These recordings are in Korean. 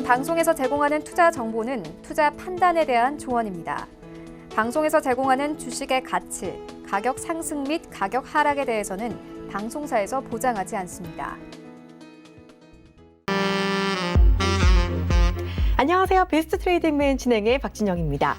방송에서 제공하는 투자 정보는 투자 판단에 대한 조언입니다. 방송에서 제공하는 주식의 가치, 가격 상승 및 가격 하락에 대해서는 방송사에서 보장하지 않습니다. 안녕하세요. 베스트 트레이딩맨 진행의 박진영입니다.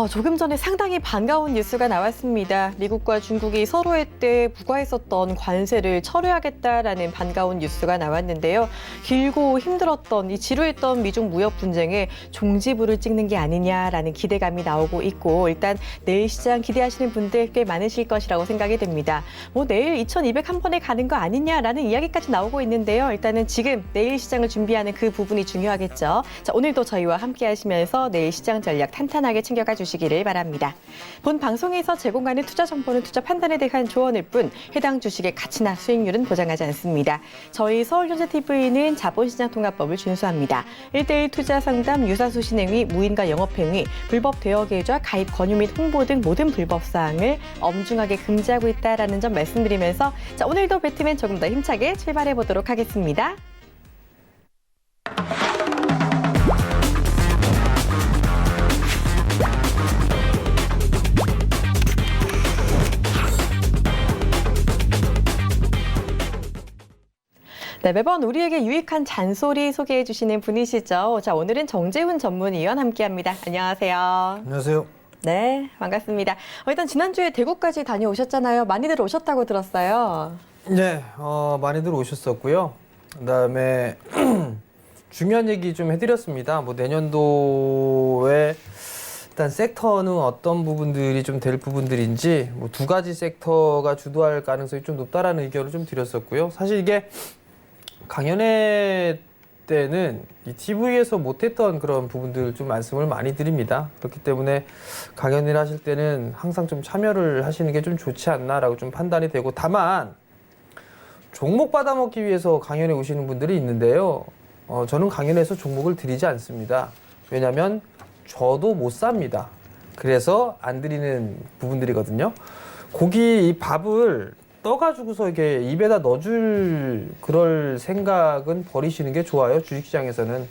조금 전에 상당히 반가운 뉴스가 나왔습니다. 미국과 중국이 서로에 대해 부과했었던 관세를 철회하겠다라는 반가운 뉴스가 나왔는데요. 길고 힘들었던 이 지루했던 미중 무역 분쟁에 종지부를 찍는 게 아니냐라는 기대감이 나오고 있고 일단 내일 시장 기대하시는 분들 꽤 많으실 것이라고 생각이 됩니다. 내일 2200 한 번에 가는 거 아니냐라는 이야기까지 나오고 있는데요. 일단은 지금 내일 시장을 준비하는 그 부분이 중요하겠죠. 자, 오늘도 저희와 함께 하시면서 내일 시장 전략 탄탄하게 챙겨가 주시기를 바랍니다. 본 방송에서 제공하는 투자 정보는 투자 판단에 대한 조언일 뿐 해당 주식의 가치나 수익률은 보장하지 않습니다. 저희 서울현재TV는 자본시장통합법을 준수합니다. 1:1 투자 상담, 유사수 신행위, 무인가 영업행위, 불법 대여 계좌, 가입 권유 및 홍보 등 모든 불법 사항을 엄중하게 금지하고 있다는 점 말씀드리면서 자, 오늘도 배트맨 조금 더 힘차게 출발해 보도록 하겠습니다. 네, 매번 우리에게 유익한 잔소리 소개해 주시는 분이시죠. 자, 오늘은 정재훈 전문위원 함께합니다. 안녕하세요. 안녕하세요. 네, 반갑습니다. 일단 지난주에 대구까지 다녀오셨잖아요. 많이들 오셨다고 들었어요. 네, 많이들 오셨었고요. 그다음에 중요한 얘기 좀 해드렸습니다. 내년도에 일단 섹터는 어떤 부분들이 좀 될 부분들인지 두 가지 섹터가 주도할 가능성이 좀 높다라는 의견을 좀 드렸었고요. 사실 이게 강연회 때는 이 TV에서 못했던 그런 부분들 좀 말씀을 많이 드립니다. 그렇기 때문에 강연을 하실 때는 항상 좀 참여를 하시는 게 좀 좋지 않나라고 좀 판단이 되고, 다만 종목 받아먹기 위해서 강연에 오시는 분들이 있는데요. 저는 강연에서 종목을 드리지 않습니다. 왜냐하면 저도 못 삽니다. 그래서 안 드리는 부분들이거든요. 고기 이 밥을 떠가지고서 이렇게 입에다 넣어줄 그럴 생각은 버리시는 게 좋아요. 주식시장에서는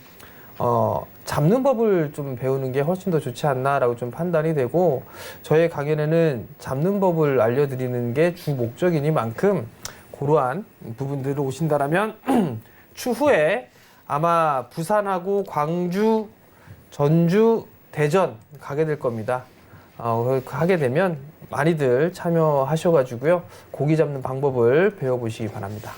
잡는 법을 좀 배우는 게 훨씬 더 좋지 않나라고 좀 판단이 되고, 저의 강연에는 잡는 법을 알려드리는 게 주 목적이니만큼 그러한 부분들을 오신다라면 추후에 아마 부산하고 광주, 전주, 대전 가게 될 겁니다. 하게 되면 많이들 참여하셔가지고요. 고기 잡는 방법을 배워보시기 바랍니다.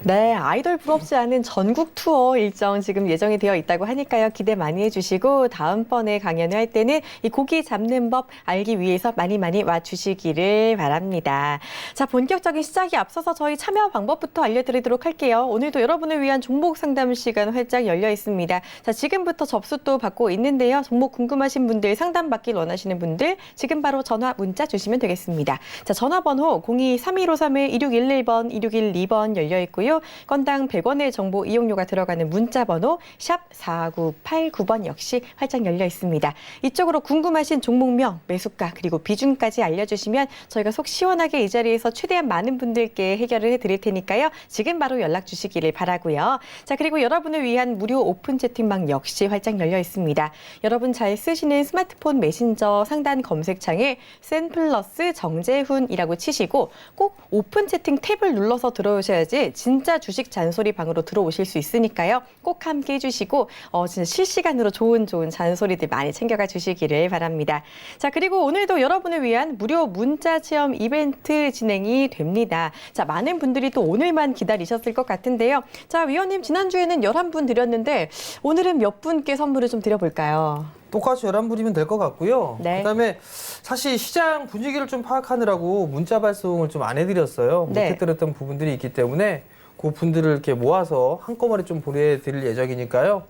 네, 아이돌 부럽지 않은 전국 투어 일정 지금 예정이 되어 있다고 하니까요. 기대 많이 해주시고 다음번에 강연을 할 때는 이 고기 잡는 법 알기 위해서 많이 와주시기를 바랍니다. 자, 본격적인 시작이 앞서서 저희 참여 방법부터 알려드리도록 할게요. 오늘도 여러분을 위한 종목 상담 시간 활짝 열려 있습니다. 자, 지금부터 접수도 받고 있는데요. 종목 궁금하신 분들, 상담 받길 원하시는 분들 지금 바로 전화, 문자 주시면 되겠습니다. 자, 전화번호 02-3153-1611번, 1612번 열려 있고요. 건당 100원의 정보 이용료가 들어가는 문자번호 샵 4989번 역시 활짝 열려 있습니다. 이쪽으로 궁금하신 종목명, 매수가 그리고 비중까지 알려주시면 저희가 속 시원하게 이 자리에서 최대한 많은 분들께 해결을 해드릴 테니까요. 지금 바로 연락 주시기를 바라고요. 자, 그리고 여러분을 위한 무료 오픈 채팅방 역시 활짝 열려 있습니다. 여러분 잘 쓰시는 스마트폰 메신저 상단 검색창에 센플러스 정재훈이라고 치시고 꼭 오픈 채팅 탭을 눌러서 들어오셔야지 진짜 주식 잔소리 방으로 들어오실 수 있으니까요. 꼭 함께 해주시고 진짜 실시간으로 좋은 잔소리들 많이 챙겨가 주시기를 바랍니다. 자, 그리고 오늘도 여러분을 위한 무료 문자 체험 이벤트 진행이 됩니다. 자, 많은 분들이 또 오늘만 기다리셨을 것 같은데요. 자, 위원님 지난주에는 11분 드렸는데 오늘은 몇 분께 선물을 좀 드려볼까요? 똑같이 11분이면 될 것 같고요. 네. 그다음에 사실 시장 분위기를 좀 파악하느라고 문자 발송을 좀 안 해드렸어요. 네. 못해드렸던 부분들이 있기 때문에 그 분들을 이렇게 모아서 한꺼번에 좀 보내드릴 예정이니까요.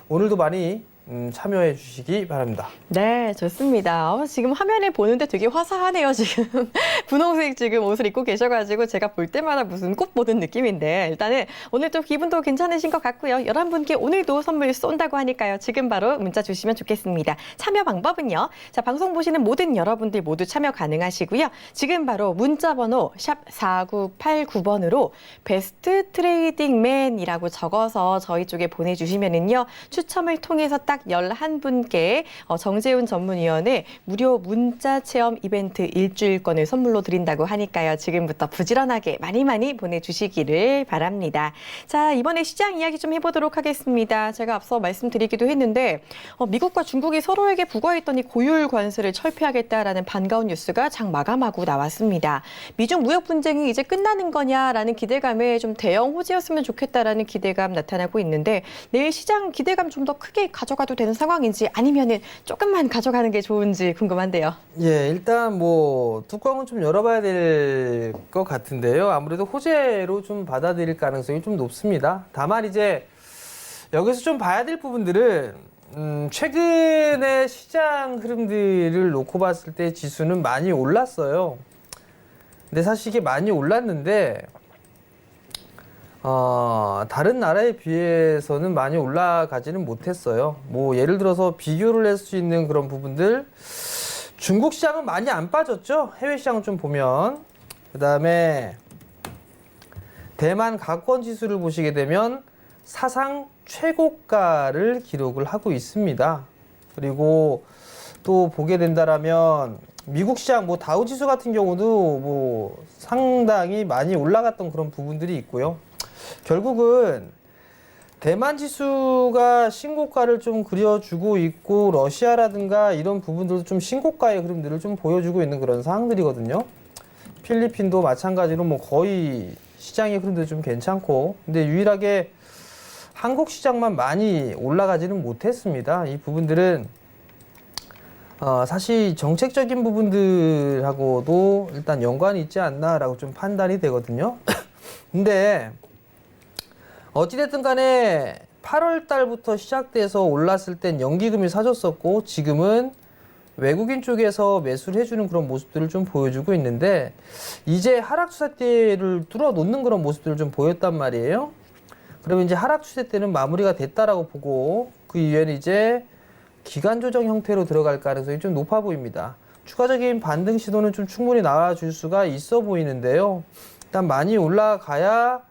오늘도 많이 참여해 주시기 바랍니다. 네, 좋습니다. 지금 화면에 보는데 되게 화사하네요, 지금. 분홍색 지금 옷을 입고 계셔가지고 제가 볼 때마다 무슨 꽃 보는 느낌인데 일단은 오늘 좀 기분도 괜찮으신 것 같고요. 11분께 오늘도 선물 쏜다고 하니까요. 지금 바로 문자 주시면 좋겠습니다. 참여 방법은요. 자, 방송 보시는 모든 여러분들 모두 참여 가능하시고요. 지금 바로 문자 번호 샵 4989번으로 베스트 트레이딩맨이라고 적어서 저희 쪽에 보내주시면은요. 추첨을 통해서 딱 11분께 정재훈 전문위원의 무료 문자 체험 이벤트 일주일권을 선물로 드린다고 하니까요. 지금부터 부지런하게 많이 보내주시기를 바랍니다. 자, 이번에 시장 이야기 좀 해보도록 하겠습니다. 제가 앞서 말씀드리기도 했는데 미국과 중국이 서로에게 부과했던 이 고율 관세를 철폐하겠다라는 반가운 뉴스가 장 마감하고 나왔습니다. 미중 무역 분쟁이 이제 끝나는 거냐라는 기대감에 좀 대형 호재였으면 좋겠다라는 기대감 나타나고 있는데 내일 시장 기대감 좀 더 크게 가져가도 되는 상황인지 아니면은 조금만 가져가는 게 좋은지 궁금한데요. 예, 일단 뭐 뚜껑은 좀 열어봐야 될 것 같은데요. 아무래도 호재로 좀 받아들일 가능성이 좀 높습니다. 다만 이제 여기서 좀 봐야 될 부분들은 최근의 시장 흐름들을 놓고 봤을 때 지수는 많이 올랐어요. 근데 사실 이게 많이 올랐는데 다른 나라에 비해서는 많이 올라가지는 못했어요. 뭐 예를 들어서 비교를 할 수 있는 그런 부분들, 중국 시장은 많이 안 빠졌죠. 해외 시장을 좀 보면. 그 다음에 대만 가권 지수를 보시게 되면 사상 최고가를 기록을 하고 있습니다. 그리고 또 보게 된다라면 미국 시장 뭐 다우 지수 같은 경우도 뭐 상당히 많이 올라갔던 그런 부분들이 있고요. 결국은 대만 지수가 신고가를 좀 그려주고 있고 러시아라든가 이런 부분들도 좀 신고가의 흐름들을 좀 보여주고 있는 그런 상황들이거든요. 필리핀도 마찬가지로 뭐 거의 시장의 흐름도 좀 괜찮고, 근데 유일하게 한국 시장만 많이 올라가지는 못했습니다. 이 부분들은 사실 정책적인 부분들하고도 일단 연관이 있지 않나라고 좀 판단이 되거든요. 근데 어찌됐든 간에 8월 달부터 시작돼서 올랐을 땐 연기금이 사줬었고 지금은 외국인 쪽에서 매수를 해주는 그런 모습들을 좀 보여주고 있는데 이제 하락 추세대를 뚫어놓는 그런 모습들을 좀 보였단 말이에요. 그러면 이제 하락 추세 때는 마무리가 됐다라고 보고 그 이후에는 이제 기간 조정 형태로 들어갈 가능성이 좀 높아 보입니다. 추가적인 반등 시도는 좀 충분히 나와줄 수가 있어 보이는데요. 일단 많이 올라가야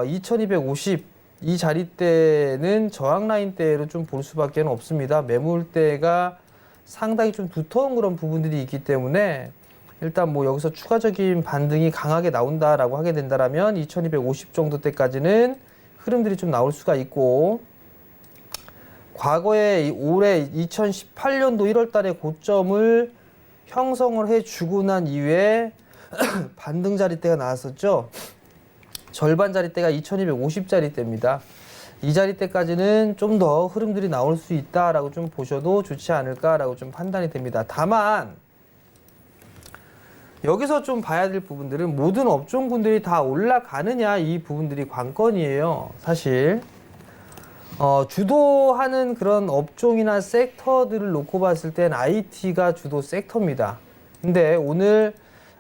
2250 이 자리대는 저항 라인대로 좀 볼 수밖에 없습니다. 매물대가 상당히 좀 두터운 그런 부분들이 있기 때문에 일단 뭐 여기서 추가적인 반등이 강하게 나온다라고 하게 된다라면 2250 정도 때까지는 흐름들이 좀 나올 수가 있고, 과거에 올해 2018년도 1월 달에 고점을 형성을 해주고 난 이후에 반등 자리대가 나왔었죠. 절반 자리대가 2250 자리대입니다. 이 자리대까지는 좀 더 흐름들이 나올 수 있다라고 좀 보셔도 좋지 않을까라고 좀 판단이 됩니다. 다만 여기서 좀 봐야 될 부분들은 모든 업종군들이 다 올라가느냐 이 부분들이 관건이에요. 사실 주도하는 그런 업종이나 섹터들을 놓고 봤을 땐 IT가 주도 섹터입니다. 근데 오늘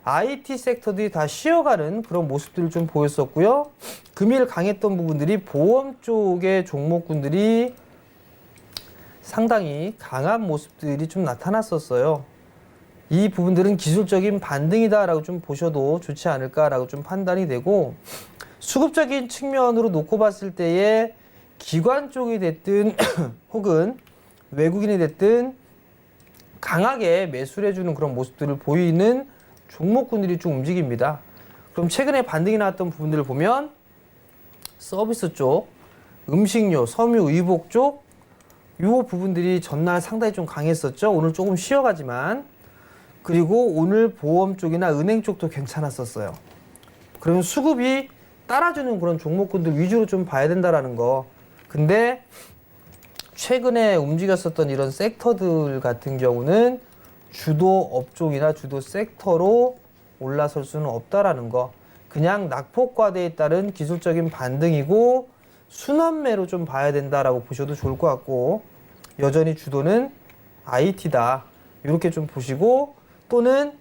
IT 섹터들이 다 쉬어가는 그런 모습들을 좀 보였었고요. 금일 강했던 부분들이 보험 쪽의 종목군들이 상당히 강한 모습들이 좀 나타났었어요. 이 부분들은 기술적인 반등이다라고 좀 보셔도 좋지 않을까라고 좀 판단이 되고, 수급적인 측면으로 놓고 봤을 때에 기관 쪽이 됐든 혹은 외국인이 됐든 강하게 매수를 해주는 그런 모습들을 보이는 종목군들이 좀 움직입니다. 그럼 최근에 반등이 나왔던 부분들을 보면 서비스 쪽, 음식료, 섬유, 의복 쪽 이 부분들이 전날 상당히 좀 강했었죠. 오늘 조금 쉬어가지만. 그리고 오늘 보험 쪽이나 은행 쪽도 괜찮았었어요. 그러면 수급이 따라주는 그런 종목군들 위주로 좀 봐야 된다라는 거. 근데 최근에 움직였었던 이런 섹터들 같은 경우는 주도 업종이나 주도 섹터로 올라설 수는 없다라는 거. 그냥 낙폭과대에 따른 기술적인 반등이고 순환매로 좀 봐야 된다라고 보셔도 좋을 것 같고, 여전히 주도는 IT다. 이렇게 좀 보시고 또는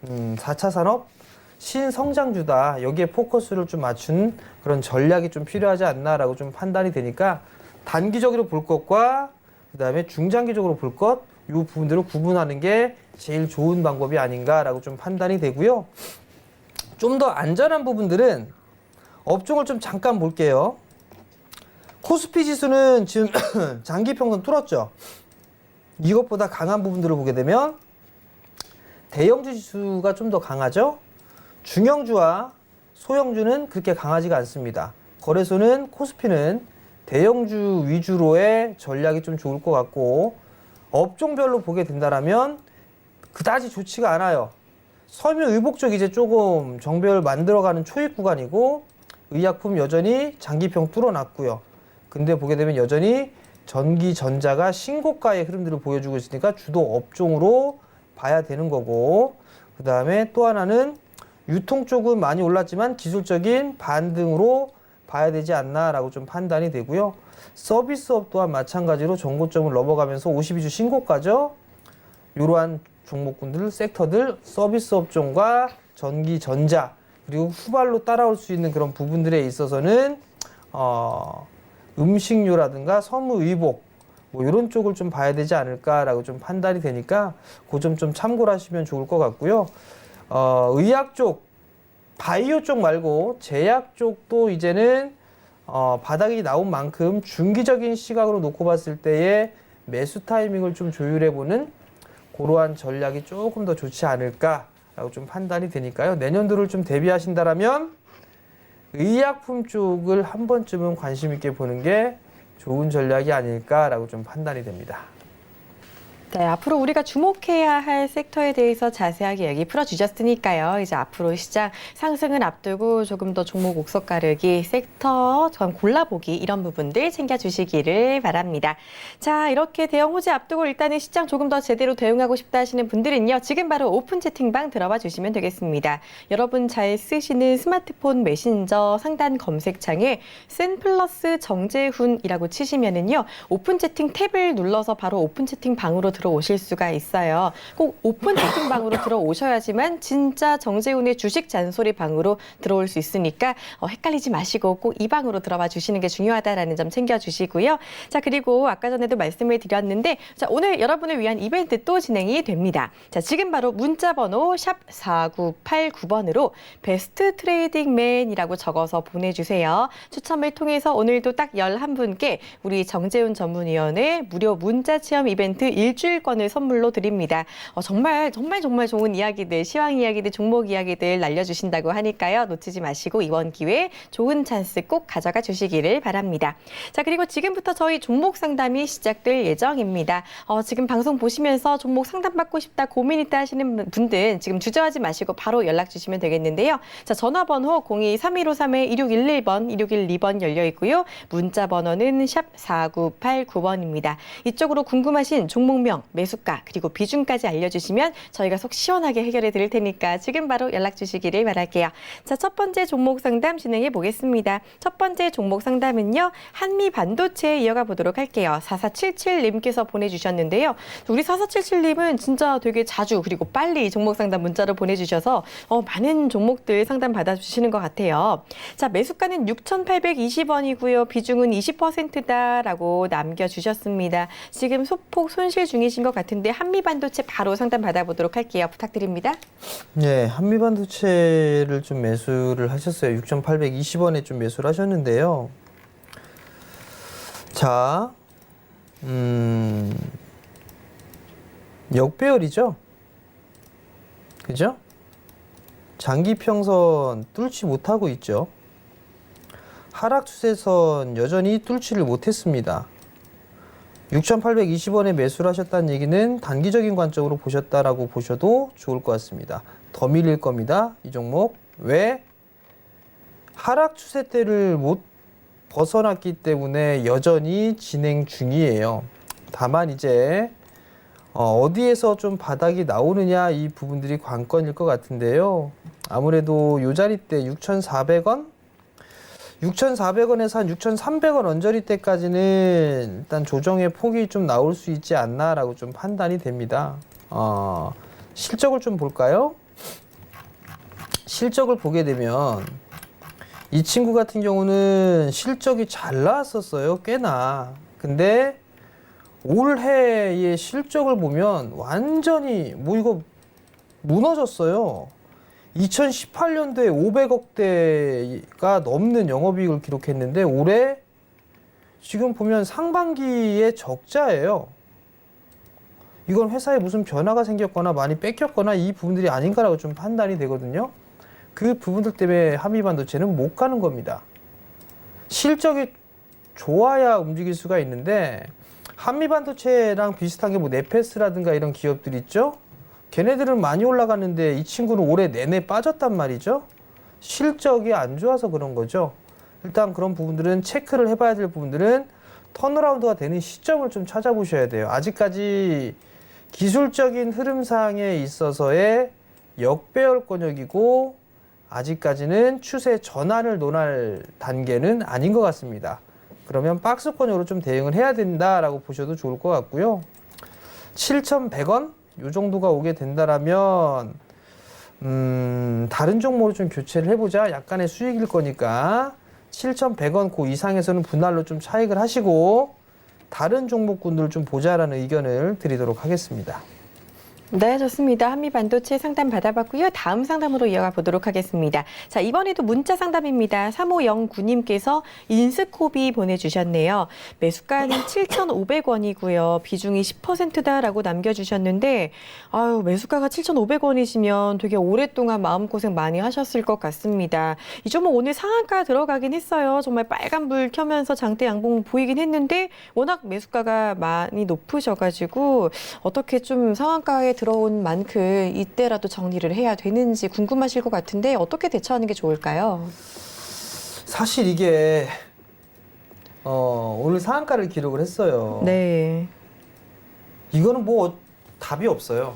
4차 산업 신성장주다. 여기에 포커스를 좀 맞춘 그런 전략이 좀 필요하지 않나라고 좀 판단이 되니까 단기적으로 볼 것과 그다음에 중장기적으로 볼 것, 이 부분들을 구분하는 게 제일 좋은 방법이 아닌가라고 좀 판단이 되고요. 좀 더 안전한 부분들은 업종을 좀 잠깐 볼게요. 코스피 지수는 지금 장기 평선 뚫었죠. 이것보다 강한 부분들을 보게 되면 대형주 지수가 좀 더 강하죠. 중형주와 소형주는 그렇게 강하지가 않습니다. 거래소는 코스피는 대형주 위주로의 전략이 좀 좋을 것 같고 업종별로 보게 된다라면 그다지 좋지가 않아요. 섬유의복 쪽 이제 조금 정배열 만들어가는 초입 구간이고 의약품 여전히 장기평 뚫어놨고요. 근데 보게 되면 여전히 전기, 전자가 신고가의 흐름들을 보여주고 있으니까 주도 업종으로 봐야 되는 거고 그 다음에 또 하나는 유통 쪽은 많이 올랐지만 기술적인 반등으로 봐야 되지 않나라고 좀 판단이 되고요. 서비스업 또한 마찬가지로 전고점을 넘어가면서 52주 신고가죠. 이러한 종목군들, 섹터들, 서비스 업종과 전기, 전자 그리고 후발로 따라올 수 있는 그런 부분들에 있어서는 음식료라든가 섬유의복 뭐 이런 쪽을 좀 봐야 되지 않을까라고 좀 판단이 되니까 그 점 좀 참고를 하시면 좋을 것 같고요. 의학 쪽, 바이오 쪽 말고 제약 쪽도 이제는 바닥이 나온 만큼 중기적인 시각으로 놓고 봤을 때의 매수 타이밍을 좀 조율해보는 그러한 전략이 조금 더 좋지 않을까라고 좀 판단이 되니까요. 내년도를 좀 대비하신다라면 의약품 쪽을 한 번쯤은 관심 있게 보는 게 좋은 전략이 아닐까라고 좀 판단이 됩니다. 네, 앞으로 우리가 주목해야 할 섹터에 대해서 자세하게 얘기 풀어주셨으니까요. 이제 앞으로 시장 상승을 앞두고 조금 더 종목 옥석 가르기, 섹터 전 골라보기 이런 부분들 챙겨주시기를 바랍니다. 자, 이렇게 대형 호재 앞두고 일단은 시장 조금 더 제대로 대응하고 싶다 하시는 분들은요. 지금 바로 오픈 채팅방 들어봐 주시면 되겠습니다. 여러분 잘 쓰시는 스마트폰 메신저 상단 검색창에 센플러스 정재훈이라고 치시면은요. 오픈 채팅 탭을 눌러서 바로 오픈 채팅 방으로 들어오실 수가 있어요. 꼭 오픈 채팅방으로 들어오셔야지만 진짜 정재훈의 주식 잔소리 방으로 들어올 수 있으니까 헷갈리지 마시고 꼭 이 방으로 들어와 주시는 게 중요하다라는 점 챙겨주시고요. 자, 그리고 아까 전에도 말씀을 드렸는데 자, 오늘 여러분을 위한 이벤트 또 진행이 됩니다. 자, 지금 바로 문자 번호 샵 4989번으로 베스트 트레이딩맨이라고 적어서 보내주세요. 추첨을 통해서 오늘도 딱 11분께 우리 정재훈 전문위원의 무료 문자 체험 이벤트 일주일권을 선물로 드립니다. 정말 좋은 이야기들, 시황 이야기들, 종목 이야기들 날려주신다고 하니까요. 놓치지 마시고 이번 기회에 좋은 찬스 꼭 가져가 주시기를 바랍니다. 자, 그리고 지금부터 저희 종목 상담이 시작될 예정입니다. 지금 방송 보시면서 종목 상담받고 싶다, 고민 있다 하시는 분들 지금 주저하지 마시고 바로 연락 주시면 되겠는데요. 자, 전화번호 02-3153-2611번, 2612번 열려 있고요. 문자 번호는 샵 4989번입니다. 이쪽으로 궁금하신 종목명, 매수가, 그리고 비중까지 알려주시면 저희가 속 시원하게 해결해 드릴 테니까 지금 바로 연락 주시기를 바랄게요. 자, 첫 번째 종목 상담 진행해 보겠습니다. 첫 번째 종목 상담은요. 한미 반도체에 이어가 보도록 할게요. 4477님께서 보내주셨는데요. 우리 4477님은 진짜 되게 자주 그리고 빨리 종목 상담 문자로 보내주셔서 많은 종목들 상담 받아주시는 것 같아요. 자, 매수가는 6,820원이고요. 비중은 20%다라고 남겨주셨습니다. 지금 소폭 손실 중이신 것 같은데 한미반도체 바로 상담 받아보도록 할게요. 부탁드립니다. 네, 한미반도체를 좀 매수를 하셨어요. 6,820원에 좀 매수를 하셨는데요. 자, 역배열이죠. 그죠? 장기 평선 뚫지 못하고 있죠. 하락 추세선 여전히 뚫지를 못했습니다. 6,820원에 매수를 하셨다는 얘기는 단기적인 관점으로 보셨다라고 보셔도 좋을 것 같습니다. 더 밀릴 겁니다. 이 종목. 왜? 하락 추세대를 못 벗어났기 때문에 여전히 진행 중이에요. 다만 이제 어디에서 좀 바닥이 나오느냐 이 부분들이 관건일 것 같은데요. 아무래도 요 자리 때 6,400원? 6,400원에서 한 6,300원 언저리 때까지는 일단 조정의 폭이 좀 나올 수 있지 않나라고 좀 판단이 됩니다. 실적을 좀 볼까요? 실적을 보게 되면 이 친구 같은 경우는 실적이 잘 나왔었어요. 꽤나. 근데 올해의 실적을 보면 완전히 뭐 이거 무너졌어요. 2018년도에 500억대가 넘는 영업이익을 기록했는데 올해 지금 보면 상반기에 적자예요. 이건 회사에 무슨 변화가 생겼거나 많이 뺏겼거나 이 부분들이 아닌가라고 좀 판단이 되거든요. 그 부분들 때문에 한미반도체는 못 가는 겁니다. 실적이 좋아야 움직일 수가 있는데 한미반도체랑 비슷한 게 뭐 네페스라든가 이런 기업들 있죠? 걔네들은 많이 올라갔는데 이 친구는 올해 내내 빠졌단 말이죠. 실적이 안 좋아서 그런 거죠. 일단 그런 부분들은 체크를 해봐야 될 부분들은 턴어라운드가 되는 시점을 좀 찾아보셔야 돼요. 아직까지 기술적인 흐름상에 있어서의 역배열권역이고 아직까지는 추세 전환을 논할 단계는 아닌 것 같습니다. 그러면 박스권역으로 좀 대응을 해야 된다라고 보셔도 좋을 것 같고요. 7,100원? 요 정도가 오게 된다라면 다른 종목으로 좀 교체를 해보자. 약간의 수익일 거니까 7,100원 그 이상에서는 분할로 좀 차익을 하시고 다른 종목군들 좀 보자라는 의견을 드리도록 하겠습니다. 네, 좋습니다. 한미반도체 상담 받아봤고요. 다음 상담으로 이어가 보도록 하겠습니다. 자, 이번에도 문자 상담입니다. 3509님께서 인스코비 보내주셨네요. 매수가는 7,500원이고요. 비중이 10%다라고 남겨주셨는데 아유, 매수가가 7,500원이시면 되게 오랫동안 마음고생 많이 하셨을 것 같습니다. 이 종목 오늘 상한가 들어가긴 했어요. 정말 빨간불 켜면서 장대 양봉 보이긴 했는데 워낙 매수가가 많이 높으셔가지고 어떻게 좀 상한가에 들어온 만큼 이때라도 정리를 해야 되는지 궁금하실 것 같은데 어떻게 대처하는 게 좋을까요? 사실 이게 오늘 상한가를 기록을 했어요. 네. 이거는 뭐 답이 없어요.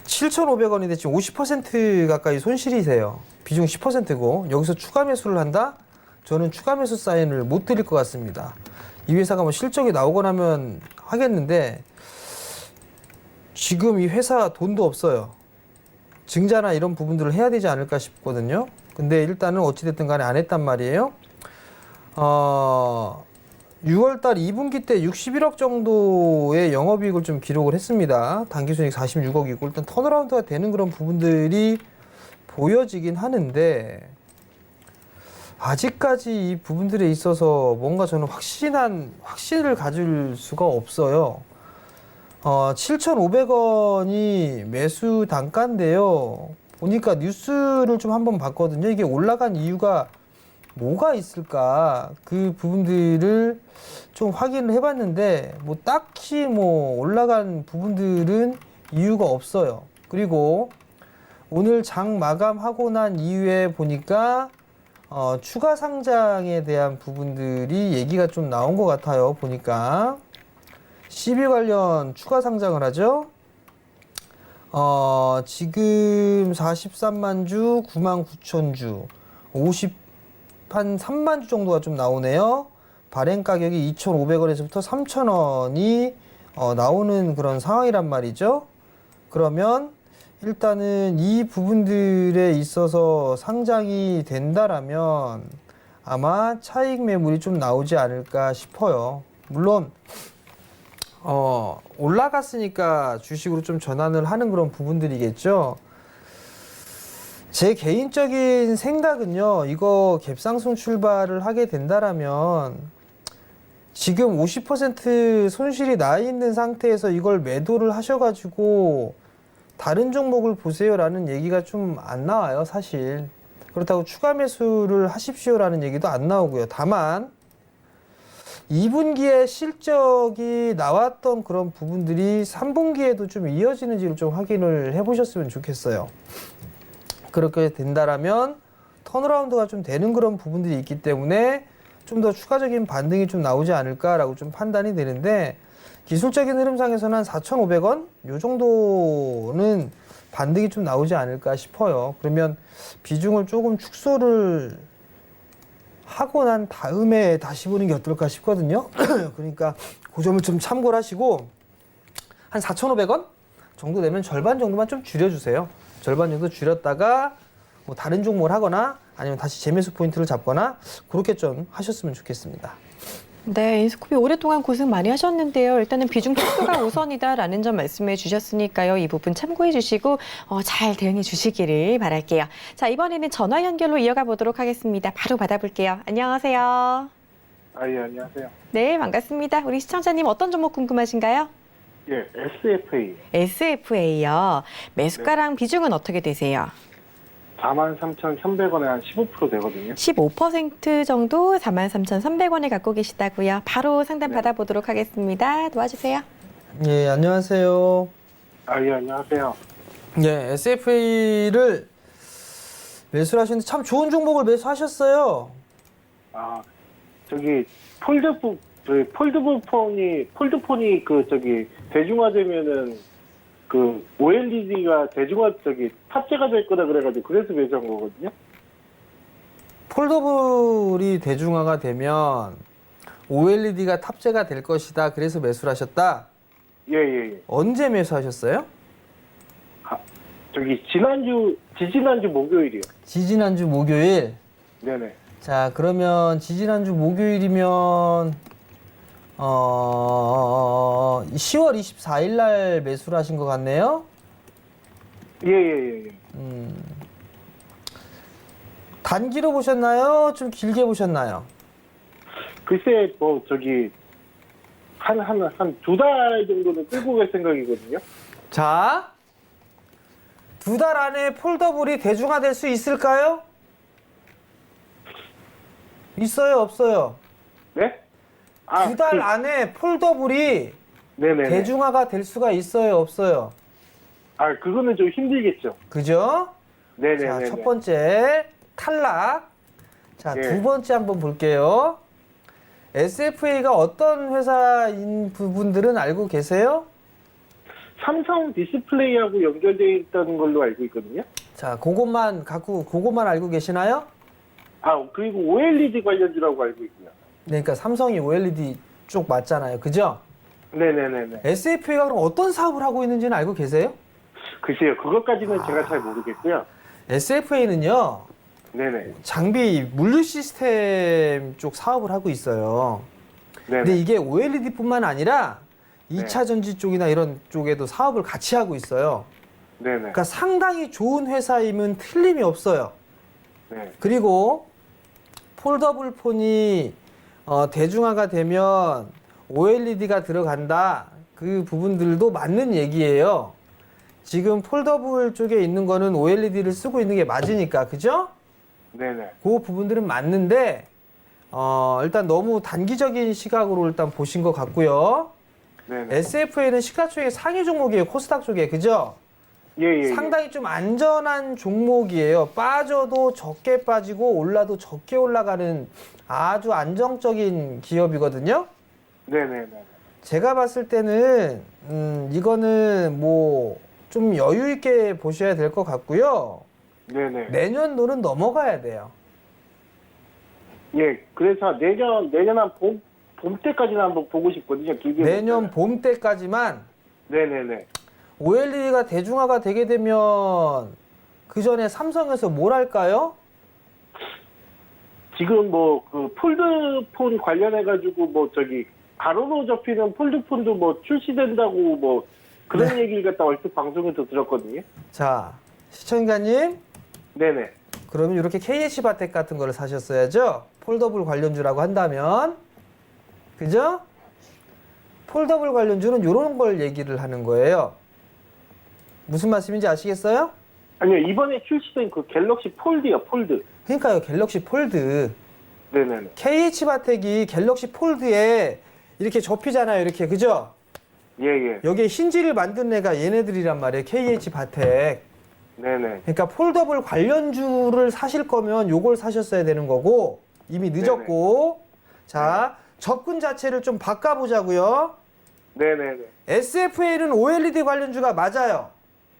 7,500원인데 지금 50% 가까이 손실이세요. 비중 10%고 여기서 추가 매수를 한다? 저는 추가 매수 사인을 못 드릴 것 같습니다. 이 회사가 뭐 실적이 나오거나 하면 하겠는데 지금 이 회사 돈도 없어요. 증자나 이런 부분들을 해야 되지 않을까 싶거든요. 근데 일단은 어찌됐든 간에 안 했단 말이에요. 6월달 2분기 때 61억 정도의 영업이익을 좀 기록을 했습니다. 당기순이익 46억이고 일단 턴어라운드가 되는 그런 부분들이 보여지긴 하는데 아직까지 이 부분들에 있어서 뭔가 저는 확신을 가질 수가 없어요. 7,500원이 매수 단가인데요. 보니까 뉴스를 좀 한번 봤거든요. 이게 올라간 이유가 뭐가 있을까? 그 부분들을 좀 확인을 해봤는데 뭐 딱히 뭐 올라간 부분들은 이유가 없어요. 그리고 오늘 장 마감하고 난 이후에 보니까 추가 상장에 대한 부분들이 얘기가 좀 나온 것 같아요. 보니까 CB 관련 추가 상장을 하죠. 지금 43만 주, 9만 9천 주, 한 3만 주 정도가 좀 나오네요. 발행 가격이 2,500원에서부터 3,000원이 나오는 그런 상황이란 말이죠. 그러면 일단은 이 부분들에 있어서 상장이 된다라면 아마 차익 매물이 좀 나오지 않을까 싶어요. 물론 올라갔으니까 주식으로 좀 전환을 하는 그런 부분들이겠죠. 제 개인적인 생각은요, 이거 갭상승 출발을 하게 된다라면 지금 50% 손실이 나 있는 상태에서 이걸 매도를 하셔가지고 다른 종목을 보세요라는 얘기가 좀 안 나와요, 사실. 그렇다고 추가 매수를 하십시오라는 얘기도 안 나오고요. 다만 2분기에 실적이 나왔던 그런 부분들이 3분기에도 좀 이어지는지를 좀 확인을 해보셨으면 좋겠어요. 그렇게 된다라면 턴어라운드가 좀 되는 그런 부분들이 있기 때문에 좀 더 추가적인 반등이 좀 나오지 않을까라고 좀 판단이 되는데 기술적인 흐름상에서는 한 4,500원? 요 정도는 반등이 좀 나오지 않을까 싶어요. 그러면 비중을 조금 축소를 하고 난 다음에 다시 보는 게 어떨까 싶거든요. 그러니까 그 점을 좀 참고를 하시고 한 4,500원 정도 되면 절반 정도만 좀 줄여주세요. 절반 정도 줄였다가 뭐 다른 종목을 하거나 아니면 다시 재매수 포인트를 잡거나 그렇게 좀 하셨으면 좋겠습니다. 네, 인스코피 오랫동안 고생 많이 하셨는데요. 일단은 비중 축소가 우선이다라는 점 말씀해 주셨으니까요. 이 부분 참고해 주시고 잘 대응해 주시기를 바랄게요. 자, 이번에는 전화 연결로 이어가 보도록 하겠습니다. 바로 받아볼게요. 안녕하세요. 예, 안녕하세요. 네, 반갑습니다. 우리 시청자님 어떤 종목 궁금하신가요? 예, SFA SFA요. 매수가랑 비중은 어떻게 되세요? 43,300원에 한 15% 되거든요. 15% 정도 43,300원에 갖고 계시다고요. 바로 상담 네. 받아보도록 하겠습니다. 도와주세요. 예, 안녕하세요. 예, 안녕하세요. 예, SFA를 매수를 하셨는데 참 좋은 종목을 매수하셨어요. 저기 폴드폰이 대중화되면은 그 OLED가 탑재가 될 거다 그래가지고 그래서 매수한 거거든요. 폴더블이 대중화가 되면 OLED가 탑재가 될 것이다. 그래서 매수를 하셨다. 예. 언제 매수하셨어요? 지지난주 목요일이요. 지지난주 목요일. 네네. 자, 그러면 지지난주 목요일이면 10월 24일 날 매수를 하신 것 같네요. 예. 단기로 보셨나요? 좀 길게 보셨나요? 글쎄, 한 2달 정도는 끌고 갈 생각이거든요. 자, 2달 안에 폴더블이 대중화될 수 있을까요? 있어요, 없어요? 네? 2달 안에 폴더블이 네네. 대중화가 될 수가 있어요, 없어요? 그거는 좀 힘들겠죠. 그죠? 네네네. 자, 첫 번째 탈락. 자, 예. 두 번째 한번 볼게요. SFA가 어떤 회사인 부분들은 알고 계세요? 삼성 디스플레이하고 연결되어 있다는 걸로 알고 있거든요. 자, 그것만 알고 계시나요? 그리고 OLED 관련주라고 알고 있고요. 네, 그러니까 삼성이 OLED 쪽 맞잖아요. 그죠? 네네네네. SFA가 그럼 어떤 사업을 하고 있는지는 알고 계세요? 글쎄요, 그것까지는 제가 잘 모르겠고요. SFA는요, 네네. 장비 물류 시스템 쪽 사업을 하고 있어요. 네네. 근데 이게 OLED뿐만 아니라 2차 네. 전지 쪽이나 이런 쪽에도 사업을 같이 하고 있어요. 네네. 그러니까 상당히 좋은 회사임은 틀림이 없어요. 네. 그리고 폴더블 폰이 대중화가 되면 OLED가 들어간다. 그 부분들도 맞는 얘기예요. 지금 폴더블 쪽에 있는 거는 OLED를 쓰고 있는 게 맞으니까, 그죠? 네네. 그 부분들은 맞는데 일단 너무 단기적인 시각으로 일단 보신 것 같고요. 네네. SFA는 시가총액 상위 종목이에요. 코스닥 쪽에, 그죠? 예. 상당히 좀 안전한 종목이에요. 빠져도 적게 빠지고 올라도 적게 올라가는 아주 안정적인 기업이거든요. 네네네. 제가 봤을 때는 이거는 뭐 좀 여유 있게 보셔야 될 것 같고요. 네네. 내년도는 넘어가야 돼요. 예, 그래서 내년 한 봄 때까지는 한번 보고 싶거든요. 길게 내년 보면은. 봄 때까지만 네네네. OLED가 대중화가 되게 되면 그 전에 삼성에서 뭘 할까요? 지금 그 폴드폰 관련해가지고 가로로 접히는 폴드폰도 출시된다고 그런 얘기를 갖다 얼핏 방송에서 들었거든요. 자, 시청자님, 네네. 그러면 이렇게 KH바텍 같은 거를 사셨어야죠. 폴더블 관련주라고 한다면, 그죠? 폴더블 관련주는 이런 걸 얘기를 하는 거예요. 무슨 말씀인지 아시겠어요? 아니요, 이번에 출시된 그 갤럭시 폴드요, 폴드. 그러니까요, 갤럭시 폴드. 네네네. KH바텍이 갤럭시 폴드에 이렇게 접히잖아요, 이렇게, 그죠? 예. 여기에 힌지를 만든 애가 얘네들이란 말이에요, KH바텍. 네네. 그러니까 폴더블 관련주를 사실 거면 요걸 사셨어야 되는 거고, 이미 늦었고. 자, 접근 자체를 좀 바꿔보자고요. 네네네. SFA는 OLED 관련주가 맞아요.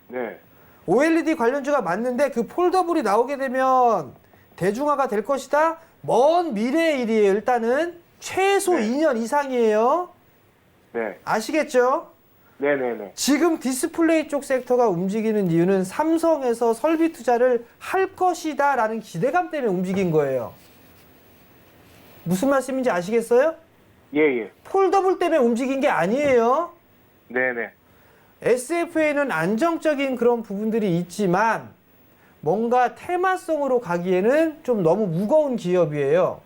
네. OLED 관련주가 맞는데 그 폴더블이 나오게 되면 대중화가 될 것이다. 먼 미래의 일이에요. 일단은 최소 네. 2년 이상이에요. 네. 아시겠죠? 네네네. 지금 디스플레이 쪽 섹터가 움직이는 이유는 삼성에서 설비 투자를 할 것이다라는 기대감 때문에 움직인 거예요. 무슨 말씀인지 아시겠어요? 예. 폴더블 때문에 움직인 게 아니에요. 네네. SFA는 안정적인 그런 부분들이 있지만 뭔가 테마성으로 가기에는 좀 너무 무거운 기업이에요.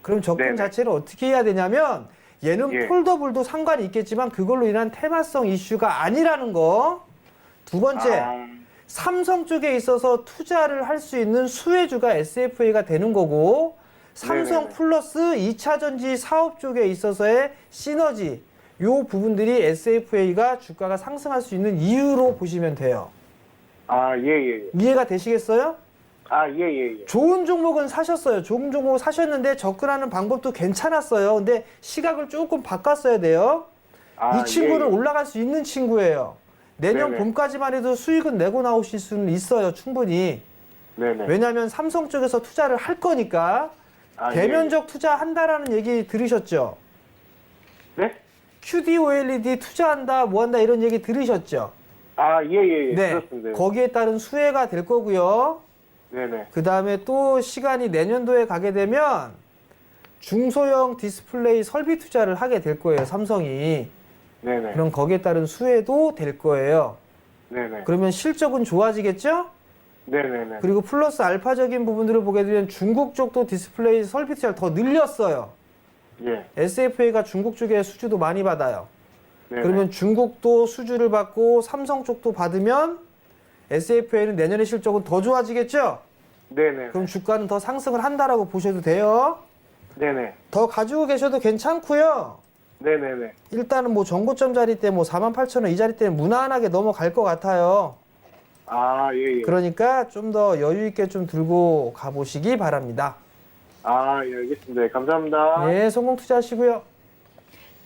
그럼 접근 네네. 자체를 어떻게 해야 되냐면 얘는 예. 폴더블도 상관이 있겠지만 그걸로 인한 테마성 이슈가 아니라는 거. 두 번째, 아, 삼성 쪽에 있어서 투자를 할 수 있는 수혜주가 SFA가 되는 거고 삼성 네네네. 플러스 2차 전지 사업 쪽에 있어서의 시너지 요 부분들이 SFA가 주가가 상승할 수 있는 이유로 보시면 돼요. 예. 이해가 되시겠어요? 예. 좋은 종목은 사셨어요. 좋은 종목 사셨는데 접근하는 방법도 괜찮았어요. 근데 시각을 조금 바꿨어야 돼요. 이 친구는 예. 올라갈 수 있는 친구예요. 내년 네네. 봄까지만 해도 수익은 내고 나오실 수는 있어요. 충분히. 네네. 왜냐하면 삼성 쪽에서 투자를 할 거니까 대면적 투자한다라는 얘기 들으셨죠? 네? QD-OLED 투자한다, 뭐한다 이런 얘기 들으셨죠? 예. 네. 그렇습니다. 거기에 따른 수혜가 될 거고요. 네네. 그 다음에 또 시간이 내년도에 가게 되면 중소형 디스플레이 설비 투자를 하게 될 거예요, 삼성이. 네네. 그럼 거기에 따른 수혜도 될 거예요. 네네. 그러면 실적은 좋아지겠죠? 네네네. 그리고 플러스 알파적인 부분들을 보게 되면 중국 쪽도 디스플레이 설비 투자를 더 늘렸어요. 예. SFA가 중국 쪽에 수주도 많이 받아요. 네네. 그러면 중국도 수주를 받고 삼성 쪽도 받으면 SFA는 내년의 실적은 더 좋아지겠죠? 네네. 그럼 주가는 더 상승을 한다라고 보셔도 돼요. 네네. 더 가지고 계셔도 괜찮고요. 네네네. 일단은 뭐 정고점 자리 때 뭐 48,000원 이 자리 때는 무난하게 넘어갈 것 같아요. 예. 그러니까 좀 더 여유 있게 좀 들고 가보시기 바랍니다. 예, 알겠습니다. 감사합니다. 예, 성공 투자하시고요.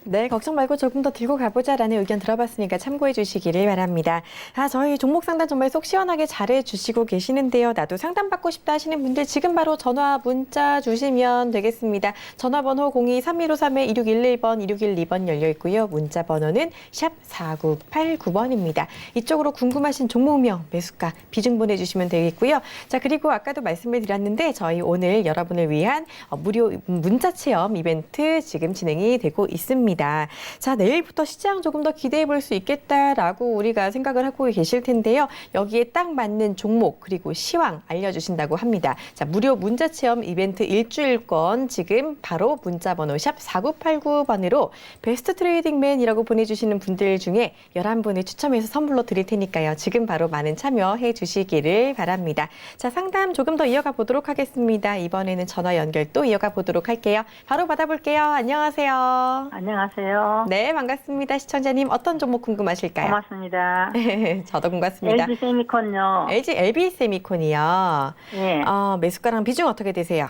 네, 걱정 말고 조금 더 들고 가보자라는 의견 들어봤으니까 참고해 주시기를 바랍니다. 저희 종목 상담 정말 속 시원하게 잘해 주시고 계시는데요. 나도 상담받고 싶다 하시는 분들 지금 바로 전화, 문자 주시면 되겠습니다. 전화번호 02-3153-2611번, 2612번 열려 있고요. 문자 번호는 샵 4989번입니다. 이쪽으로 궁금하신 종목명, 매수가, 비중 보내주시면 되겠고요. 자, 그리고 아까도 말씀을 드렸는데 저희 오늘 여러분을 위한 무료 문자 체험 이벤트 지금 진행이 되고 있습니다. 자, 내일부터 시장 조금 더 기대해 볼 수 있겠다라고 우리가 생각을 하고 계실 텐데요. 여기에 딱 맞는 종목 그리고 시황 알려주신다고 합니다. 자, 무료 문자 체험 이벤트 일주일권 지금 바로 문자 번호 샵 4989번으로 베스트 트레이딩맨이라고 보내주시는 분들 중에 11분을 추첨해서 선물로 드릴 테니까요. 지금 바로 많은 참여해 주시기를 바랍니다. 자, 상담 조금 더 이어가 보도록 하겠습니다. 이번에는 전화 연결 또 이어가 보도록 할게요. 바로 받아볼게요. 안녕하세요. 안녕하세요. 네, 반갑습니다. 시청자님 어떤 종목 궁금하실까요? 고맙습니다. 저도 반갑습니다. LG 세미콘요. LB 세미콘이요. 예. 매수가랑 비중 어떻게 되세요?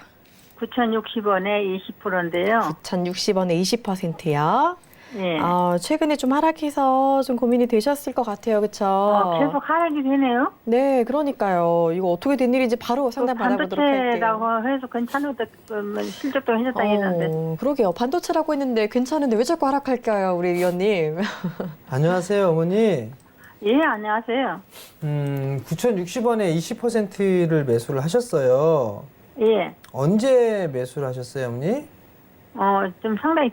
9,060원에 20%인데요. 9,060원에 20%요. 예. 최근에 좀 하락해서 좀 고민이 되셨을 것 같아요. 그렇죠? 계속 하락이 되네요. 네, 그러니까요. 이거 어떻게 된 일인지 바로 상담 받아보도록 할게요. 반도체라고 해서 괜찮은데 실적도 괜찮다 했는데. 그러게요. 반도체라고 했는데 괜찮은데 왜 자꾸 하락할까요, 우리 위원님? 안녕하세요, 어머니. 예, 안녕하세요. 9,060원에 20%를 매수를 하셨어요. 예. 언제 매수를 하셨어요, 어머니? 좀 상당히